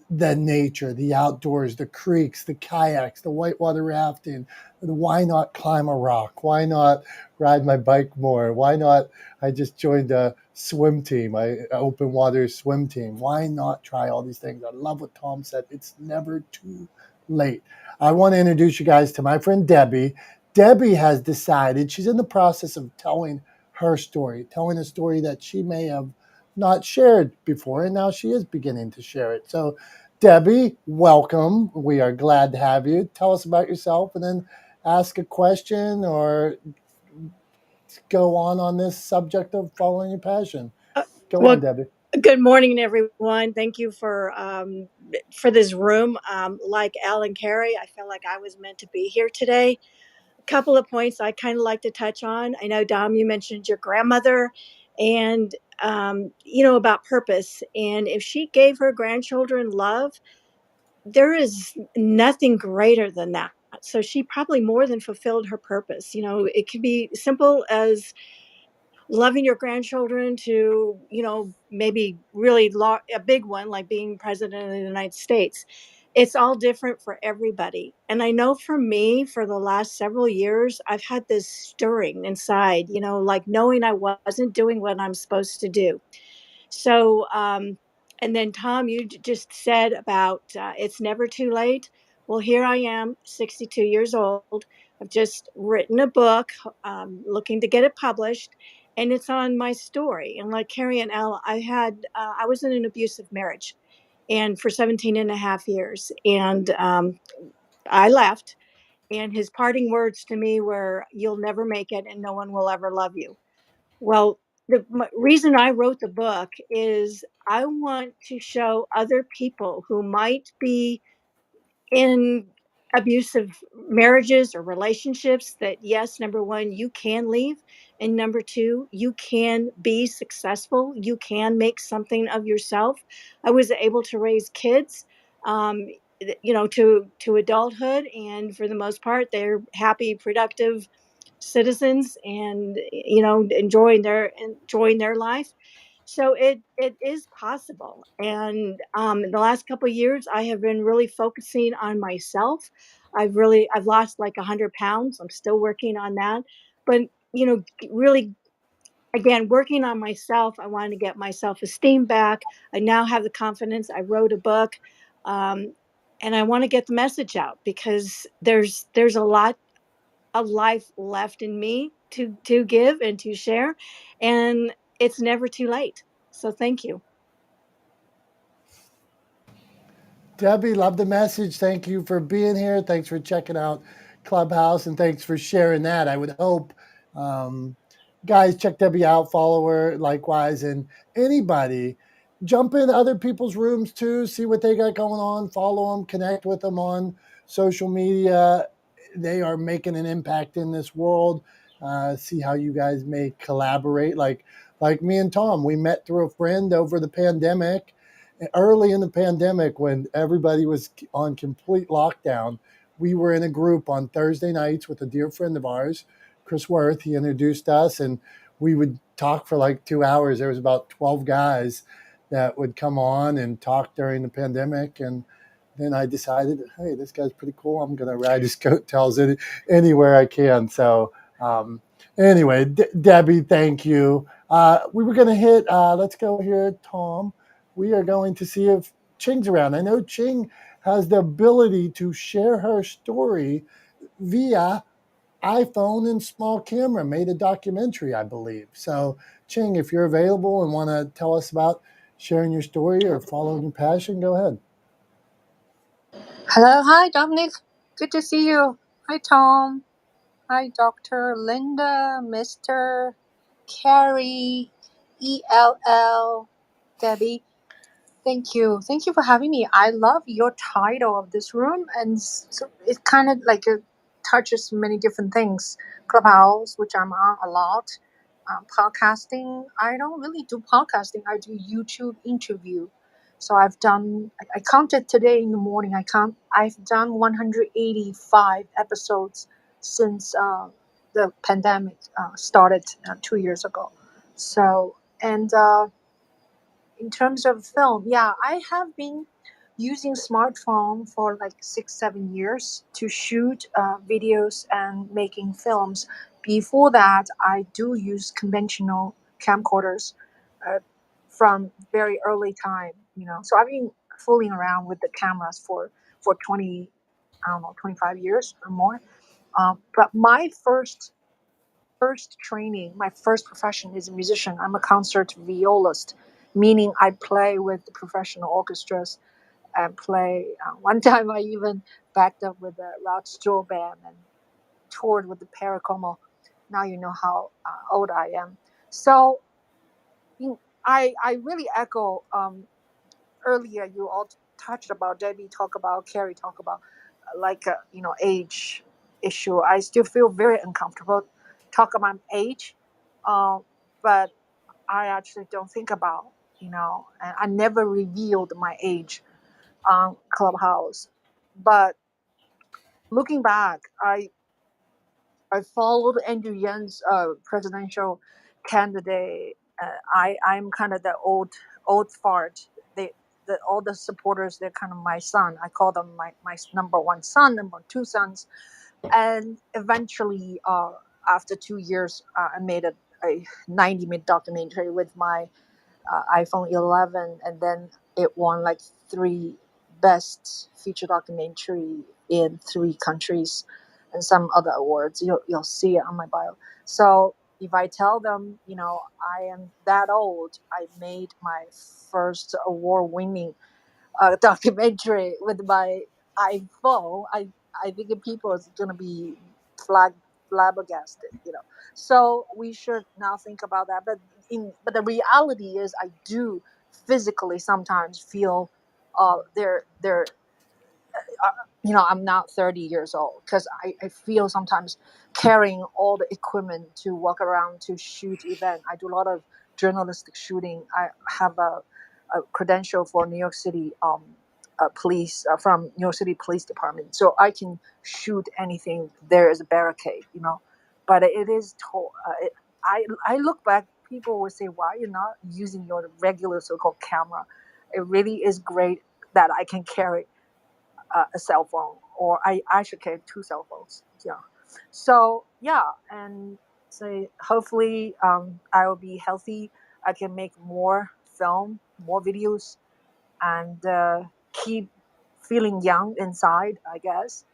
the nature, the outdoors, the creeks, the kayaks, the whitewater rafting. Why not climb a rock? Why not ride my bike more? Why not? I just joined a swim team, open water swim team. Why not try all these things? I love what Tom said. It's never too late. I want to introduce you guys to my friend Debbie. Debbie has decided she's in the process of telling her story, telling a story that she may have not shared before, and now she is beginning to share it. So Debbie, welcome. We are glad to have you. Tell us about yourself, and then ask a question or go on this subject of following your passion. Go Well, on, Debbie. good morning, everyone. Thank you for this room. Like Alan Carey, I feel like I was meant to be here today. A couple of points I kind of like to touch on. I know, Dom, you mentioned your grandmother, and about purpose. And if she gave her grandchildren love, there is nothing greater than that. So she probably more than fulfilled her purpose. It could be simple as loving your grandchildren to maybe really a big one like being president of the United States. it's all different for everybody. And I know for me, for the last several years, I've had this stirring inside, like knowing I wasn't doing what I'm supposed to do. So, and then Tom, you just said about it's never too late. Well, here I am, 62 years old. I've just written a book, looking to get it published, and it's on my story. And like Carrie and Elle, I was in an abusive marriage, and for 17 and a half years. And I left, and his parting words to me were, "You'll never make it, and no one will ever love you." Well, the reason I wrote the book is I want to show other people who might be in abusive marriages or relationships that, yes, number one, you can leave, and number two, you can be successful, you can make something of yourself. I was able to raise kids, um, to adulthood, and for the most part they're happy, productive citizens, and enjoying their life. So it is possible. And in the last couple of years, I have been really focusing on myself. I've lost like 100 pounds. I'm still working on that, but really, again, working on myself. I wanted to get my self-esteem back. I now have the confidence. I wrote a book, um, and I want to get the message out because there's a lot of life left in me to give and to share, and it's never too late. So thank you. Debbie, love the message. Thank you for being here. Thanks for checking out Clubhouse, and thanks for sharing that. I would hope, um, guys, check Debbie out, follow her likewise, and anybody jump in other people's rooms too, see what they got going on, follow them, connect with them on social media. They are making an impact in this world. See how you guys may collaborate. Like me and Tom, we met through a friend over the pandemic, early in the pandemic when everybody was on complete lockdown. We were in a group on Thursday nights with a dear friend of ours, Chris Worth. He introduced us, and we would talk for like 2 hours. There was about 12 guys that would come on and talk during the pandemic. And then I decided, hey, this guy's pretty cool. I'm going to ride his coattails anywhere I can. So anyway, Debbie, thank you. We were going to hit, let's go here, Tom. We are going to see if Ching's around. I know Ching has the ability to share her story via iPhone and small camera, made a documentary, I believe. So, Ching, if you're available and want to tell us about sharing your story or following your passion, go ahead. Hello, hi Dominic. Good to see you. Hi Tom. Hi Dr. Linda, Mr. Carrie, ELL, Debbie. Thank you. Thank you for having me. I love your title of this room, and so it kind of like it touches many different things. Clubhouse, which I'm on a lot. Podcasting. I don't really do podcasting. I do YouTube interview. So I've done. I counted today in the morning. I've done 185 episodes since the pandemic started 2 years ago. So and. In terms of film, yeah, I have been using smartphone for like 6-7 years to shoot videos and making films. Before that, I do use conventional camcorders uh, from very early time. So I've been fooling around with the cameras for 20, I don't know, 25 years or more. But my first training, my first profession is a musician. I'm a concert violist, meaning I play with the professional orchestras and play. One time I even backed up with the Rod Stewart band and toured with the Paracomo. Now you know how old I am. So I really echo earlier you all touched about Debbie talk about Carrie talk about age issue. I still feel very uncomfortable talk about age, uh, but I actually don't think about and I never revealed my age on Clubhouse. But looking back, I followed Andrew Yang's presidential candidate. I'm kind of the old fart. all the supporters, they're kind of my son. I call them my number one son, number two sons. And eventually, after 2 years, I made a 90-minute documentary with my iPhone 11, and then it won like three best feature documentary in three countries and some other awards. You'll see it on my bio. So if I tell them, I am that old, I made my first award-winning documentary with my iPhone, I think people is gonna be flabbergasted. So we should now think about that. But the reality is, I do physically sometimes feel they're I'm not 30 years old, because I feel sometimes carrying all the equipment to walk around to shoot event. I do a lot of journalistic shooting. I have a credential for New York City police, from New York City Police Department, so I can shoot anything. There is a barricade. But it is I look back, people will say, why you're not using your regular so-called camera? It really is great that I can carry a cell phone, or I should carry two cell phones. Yeah. So yeah, and so hopefully I will be healthy. I can make more film, more videos, and keep feeling young inside, I guess.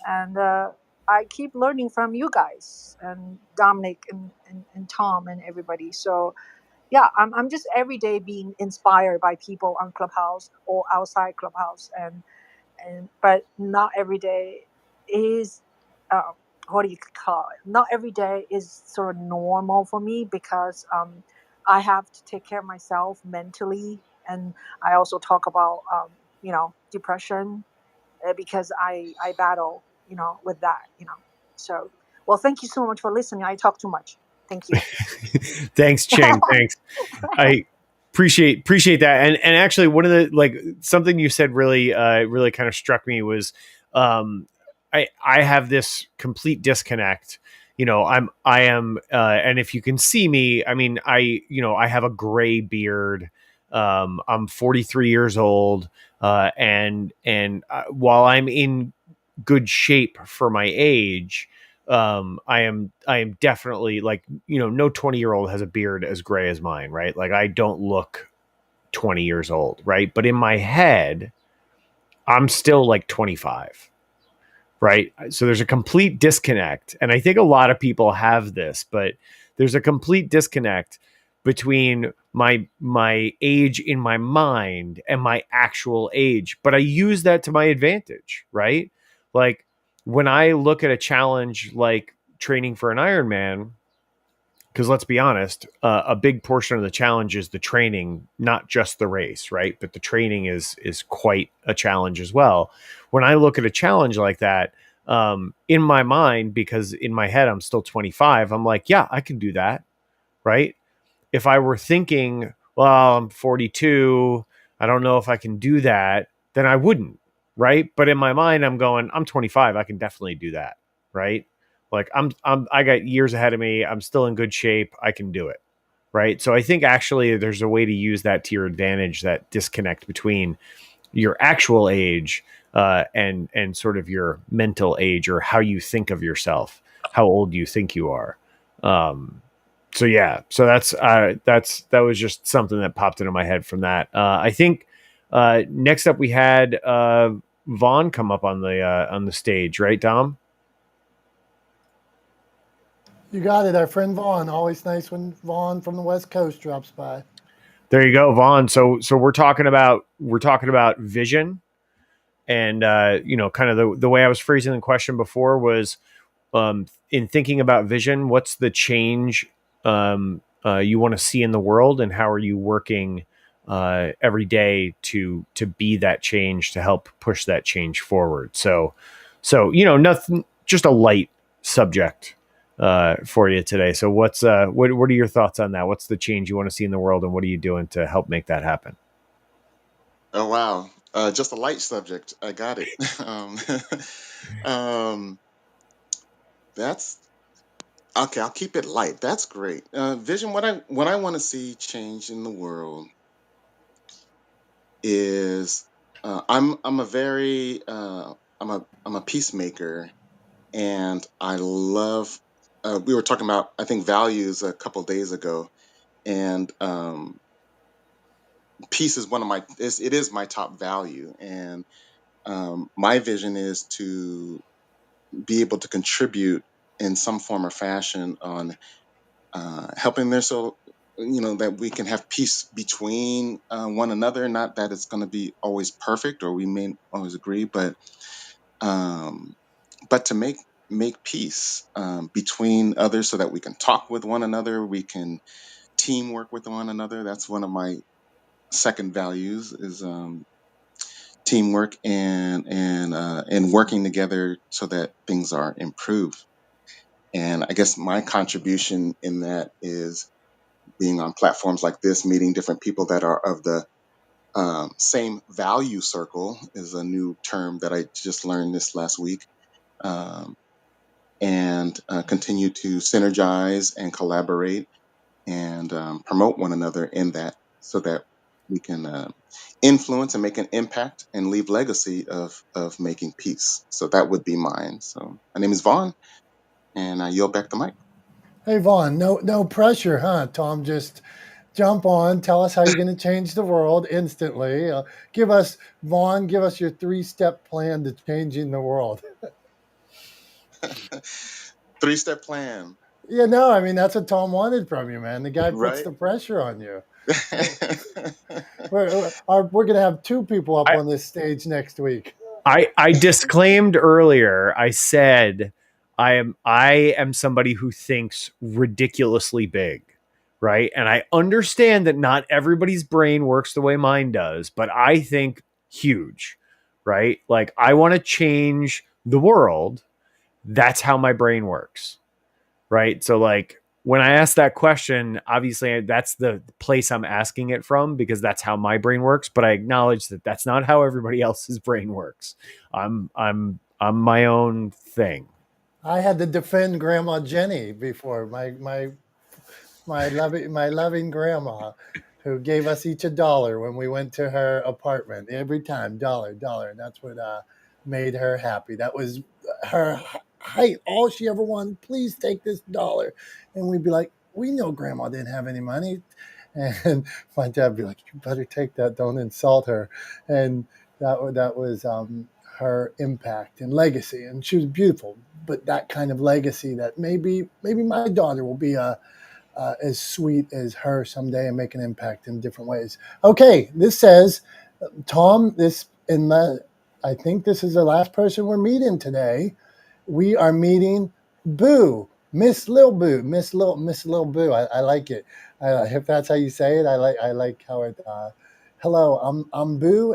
And I keep learning from you guys and Dominic and Tom and everybody. So yeah, I'm just every day being inspired by people on Clubhouse or outside Clubhouse, and but not every day is uh, what do you call it? Not every day is sort of normal for me, because I have to take care of myself mentally, and I also talk about depression, because I battle with that. So well, thank you so much for listening. I talk too much. Thank you. Thanks, Cheng. Thanks. I appreciate that. And actually, one of the, like, something you said really kind of struck me was, um, I have this complete disconnect. I am, and if you can see me, I mean, I have a gray beard. I'm 43 years old, and while I'm in good shape for my age, I am definitely, like, no 20-year-old has a beard as gray as mine, right? Like, I don't look 20 years old, right? But in my head, I'm still like 25, right? So there's a complete disconnect. And I think a lot of people have this, but there's a complete disconnect between my age in my mind and my actual age. But I use that to my advantage, right? Like, when I look at a challenge like training for an Ironman, because let's be honest, a big portion of the challenge is the training, not just the race, right? But the training is quite a challenge as well. When I look at a challenge like that, in my mind, because in my head I'm still 25, I'm like, yeah, I can do that, right? If I were thinking, well, I'm 42, I don't know if I can do that, then I wouldn't, right? But in my mind, I'm going, I'm 25, I can definitely do that, right? Like, I got years ahead of me. I'm still in good shape. I can do it, right? So I think actually there's a way to use that to your advantage, that disconnect between your actual age, and sort of your mental age, or how you think of yourself, how old you think you are. Um, so yeah, so that was just something that popped into my head from that. I think next up we had Vaughn come up on the stage, right, Dom? You got it, our friend Vaughn. Always nice when Vaughn from the West Coast drops by. There you go, Vaughn. So we're talking about vision, and kind of the way I was phrasing the question before was, in thinking about vision, what's the change you want to see in the world, and how are you working every day to be that change, to help push that change forward? So nothing, just a light subject for you today. So what are your thoughts on that? What's the change you want to see in the world, and what are you doing to help make that happen? Oh wow, just a light subject. I got it. um, that's okay. I'll keep it light. That's great. Vision. What I want to see change in the world. is I'm a very I'm a peacemaker, and I love. We were talking about, I think, values a couple days ago, and peace is one of my it is my top value, and my vision is to be able to contribute in some form or fashion on helping there, so that we can have peace between one another. Not that it's going to be always perfect, or we may always agree, um, but to make peace between others, so that we can talk with one another, we can teamwork with one another. That's one of my second values, is teamwork, and working together so that things are improved. And I guess my contribution in that is being on platforms like this, meeting different people that are of the same value circle, is a new term that I just learned this last week. Um, and continue to synergize and collaborate, and promote one another in that, so that we can influence and make an impact and leave legacy of making peace. So that would be mine. So my name is Vaughn, and I yield back the mic. Hey Vaughn, no pressure, huh? Tom, just jump on. Tell us how you're going to change the world instantly. Give us, Vaughn, give us your 3-step plan to changing the world. 3-step plan, Yeah, no, I mean that's what Tom wanted from you, man. The guy puts right? the pressure on you. We're going to have 2 people up I, on this stage next week. I disclaimed earlier. I said I am somebody who thinks ridiculously big, right? And I understand that not everybody's brain works the way mine does, but I think huge, right? Like I want to change the world. That's how my brain works, right? So like when I ask that question, obviously that's the place I'm asking it from because that's how my brain works. But I acknowledge that that's not how everybody else's brain works. I'm my own thing. I had to defend Grandma Jenny before, my loving grandma, who gave us each $1 when we went to her apartment every time, dollar, dollar. And that's what made her happy. That was her height. All she ever wanted. Please take this $1, and we'd be like, we know Grandma didn't have any money, and my dad would be like, you better take that. Don't insult her. And that was her impact and legacy. And she was beautiful, but that kind of legacy that maybe my daughter will be as sweet as her someday and make an impact in different ways. Okay, this says, Tom, I think this is the last person we're meeting today. We are meeting Boo, Miss Lil Boo, Miss Lil Boo. I like it. If that's how you say it, I like how it. Hello, I'm Boo,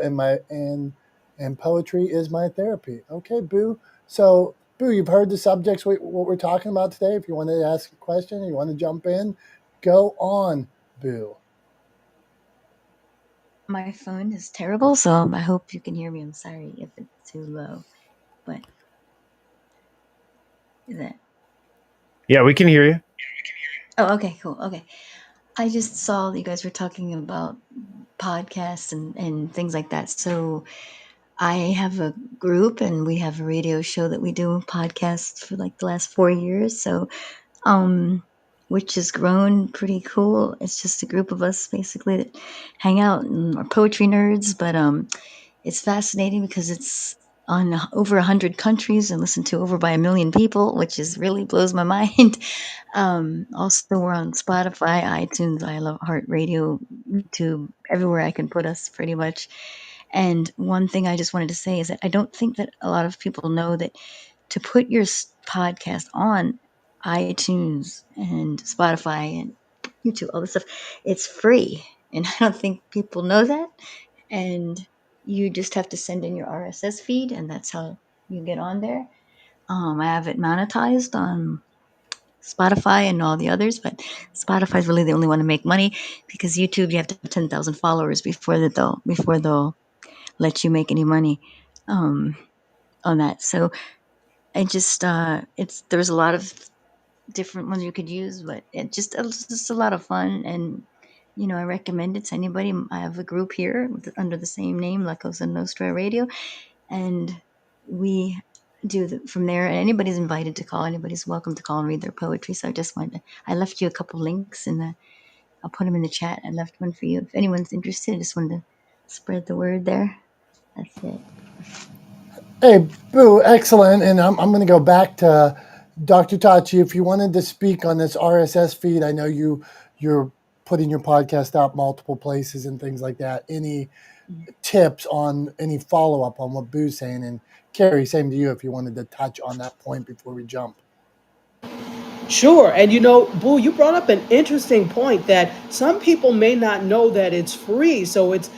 and poetry is my therapy. Okay, Boo. So Boo, you've heard the subjects what we're talking about today. If you want to ask a question, you want to jump in, go on, Boo. My phone is terrible, so I hope you can hear me. I'm sorry if it's too low, but is it? Yeah, we can hear you. Oh, okay, cool. Okay. I just saw that you guys were talking about podcasts and things like that. So I have a group and we have a radio show that we do podcasts for like the last 4 years. So, which has grown pretty cool. It's just a group of us basically that hang out and are poetry nerds, but it's fascinating because it's on over 100 countries and listened to over by 1 million people, which is really blows my mind. Also, we're on Spotify, iTunes, I love Heart Radio, YouTube, everywhere I can put us pretty much. And one thing I just wanted to say is that I don't think that a lot of people know that to put your podcast on iTunes and Spotify and YouTube, all this stuff, it's free. And I don't think people know that. And you just have to send in your RSS feed, and that's how you get on there. I have it monetized on Spotify and all the others, but Spotify is really the only one to make money because YouTube you have to have 10,000 followers before they'll let you make any money um, on that. So I just it's there's a lot of different ones you could use, but it's just a lot of fun and I recommend it to anybody. I have a group here under the same name, La Cosa Nostra Radio, and we do from there. And anybody's invited to call. Anybody's welcome to call and read their poetry. So I just wanted to, I left you a couple links I'll put them in the chat. I left one for you. If anyone's interested, I just wanted to spread the word there. That's it. Hey, Boo, excellent. And I'm going to go back to Dr. Tachi. If you wanted to speak on this RSS feed, I know you're putting your podcast out multiple places and things like that. Any tips on any follow up on what Boo's saying? And Carrie, same to you if you wanted to touch on that point before we jump. Sure. And Boo, you brought up an interesting point that some people may not know that it's free. So it's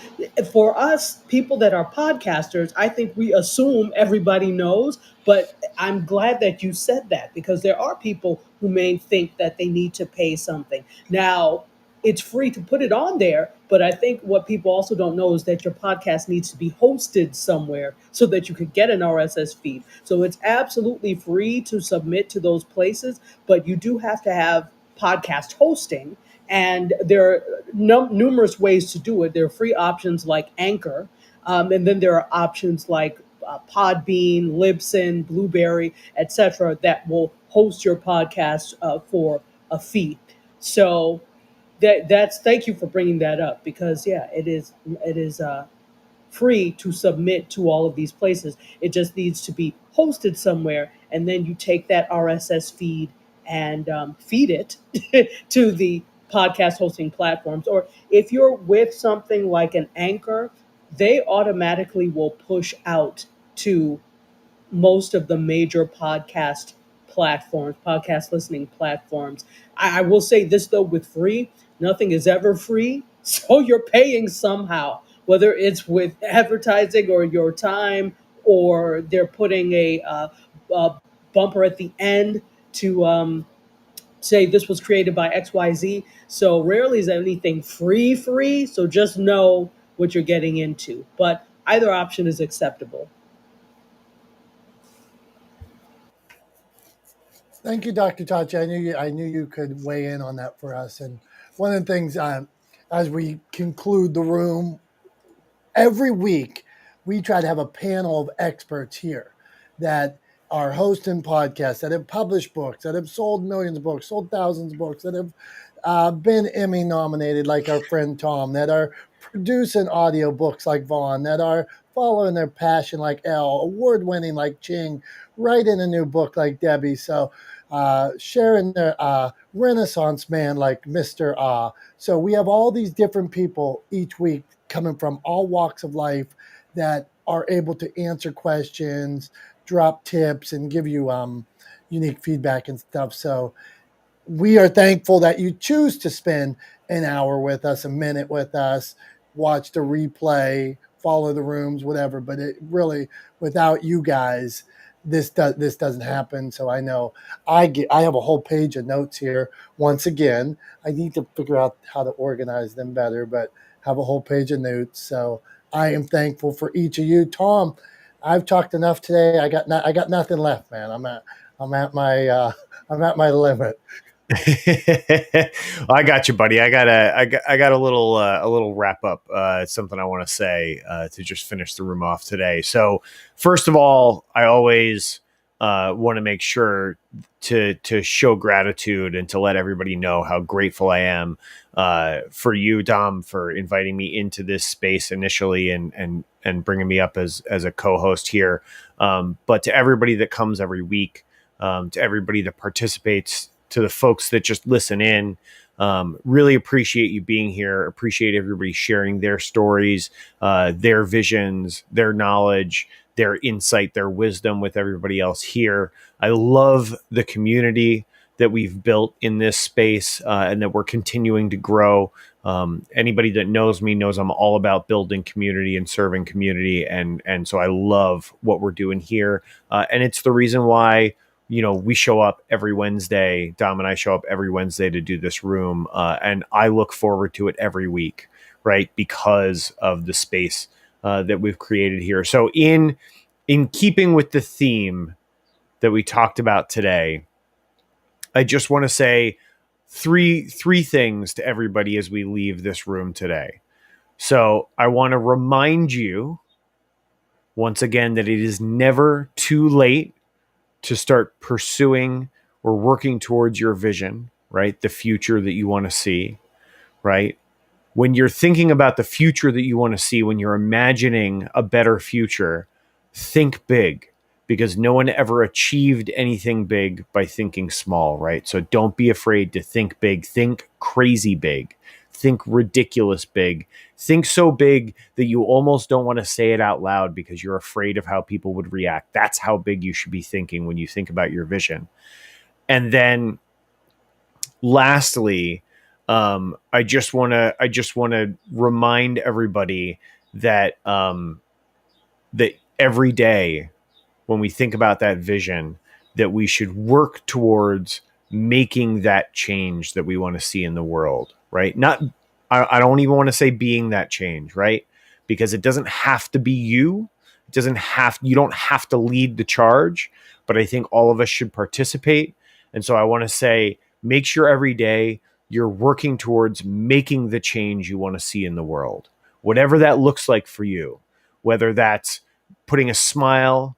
for us people that are podcasters, I think we assume everybody knows, but I'm glad that you said that because there are people who may think that they need to pay something. Now, it's free to put it on there, but I think what people also don't know is that your podcast needs to be hosted somewhere so that you could get an RSS feed. So it's absolutely free to submit to those places, but you do have to have podcast hosting. And there are numerous ways to do it. There are free options like Anchor, and then there are options like Podbean, Libsyn, Blueberry, etc., that will host your podcast for a fee. So that's thank you for bringing that up because it is free to submit to all of these places. It just needs to be hosted somewhere, and then you take that RSS feed and feed it to the podcast hosting platforms. Or if you're with something like an Anchor, they automatically will push out to most of the major podcast listening platforms. I will say this though, with free, nothing is ever free. So you're paying somehow, whether it's with advertising or your time, or they're putting a bumper at the end to say this was created by XYZ. So rarely is anything free. So just know what you're getting into. But either option is acceptable. Thank you, Dr. Tachi. I knew you could weigh in on that for us. And one of the things, as we conclude the room, every week we try to have a panel of experts here that are hosting podcasts, that have published books, that have sold millions of books, sold thousands of books, that have been Emmy nominated, like our friend Tom, that are producing audio books like Vaughn, that are following their passion like Elle, award winning like Ching, writing a new book like Debbie. So sharing their Renaissance man like Mr. Ah. So we have all these different people each week coming from all walks of life that are able to answer questions, drop tips, and give you unique feedback and stuff. So we are thankful that you choose to spend an hour with us, a minute with us, watch the replay, follow the rooms, whatever. But it really, without you guys, this doesn't happen. So I know I have a whole page of notes here. Once again, I need to figure out how to organize them better, but have a whole page of notes. So I am thankful for each of you. Tom, I've talked enough today. I got nothing left, man. I'm at my limit. I got you, buddy. I got a little wrap up. It's something I want to say to just finish the room off today. So first of all, I always want to make sure to show gratitude and to let everybody know how grateful I am for you, Dom, for inviting me into this space initially and bringing me up as a co-host here. But to everybody that comes every week, to everybody that participates, to the folks that just listen in. Really appreciate you being here. Appreciate everybody sharing their stories, their visions, their knowledge, their insight, their wisdom with everybody else here. I love the community that we've built in this space and that we're continuing to grow. Anybody that knows me knows I'm all about building community and serving community. And so I love what we're doing here. And it's the reason why we show up every Wednesday. Dom and I show up every Wednesday to do this room. And I look forward to it every week, right? Because of the space that we've created here. So in keeping with the theme that we talked about today, I just want to say three things to everybody as we leave this room today. So I want to remind you once again that it is never too late to start pursuing or working towards your vision, right? The future that you want to see, right? When you're thinking about the future that you want to see, when you're imagining a better future, think big, because no one ever achieved anything big by thinking small, right? So don't be afraid to think big. Think crazy big. Think ridiculous big. Think so big that you almost don't want to say it out loud because you're afraid of how people would react. That's how big you should be thinking when you think about your vision. And then lastly, I just want to remind everybody that that every day when we think about that vision, that we should work towards making that change that we want to see in the world, right? Not, I don't even want to say being that change, right? Because it doesn't have to be you. It doesn't have, you don't have to lead the charge, but I think all of us should participate. And so I want to say, make sure every day you're working towards making the change you want to see in the world, whatever that looks like for you, whether that's putting a smile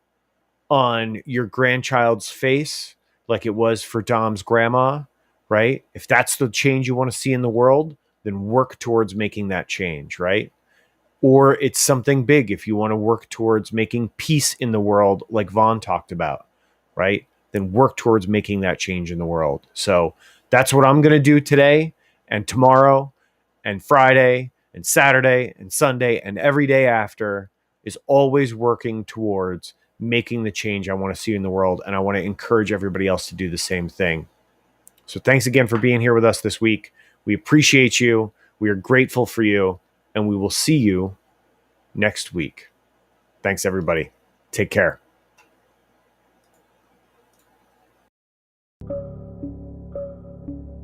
on your grandchild's face like it was for Dom's grandma, right? If that's the change you want to see in the world, then work towards making that change, right? Or it's something big if you want to work towards making peace in the world, like Vaughn talked about, right? Then work towards making that change in the world. So that's what I'm going to do today and tomorrow and Friday and Saturday and Sunday and every day after, is always working towards making the change I want to see in the world. And I want to encourage everybody else to do the same thing. So thanks again for being here with us this week. We appreciate you. We are grateful for you. And we will see you next week. Thanks, everybody. Take care.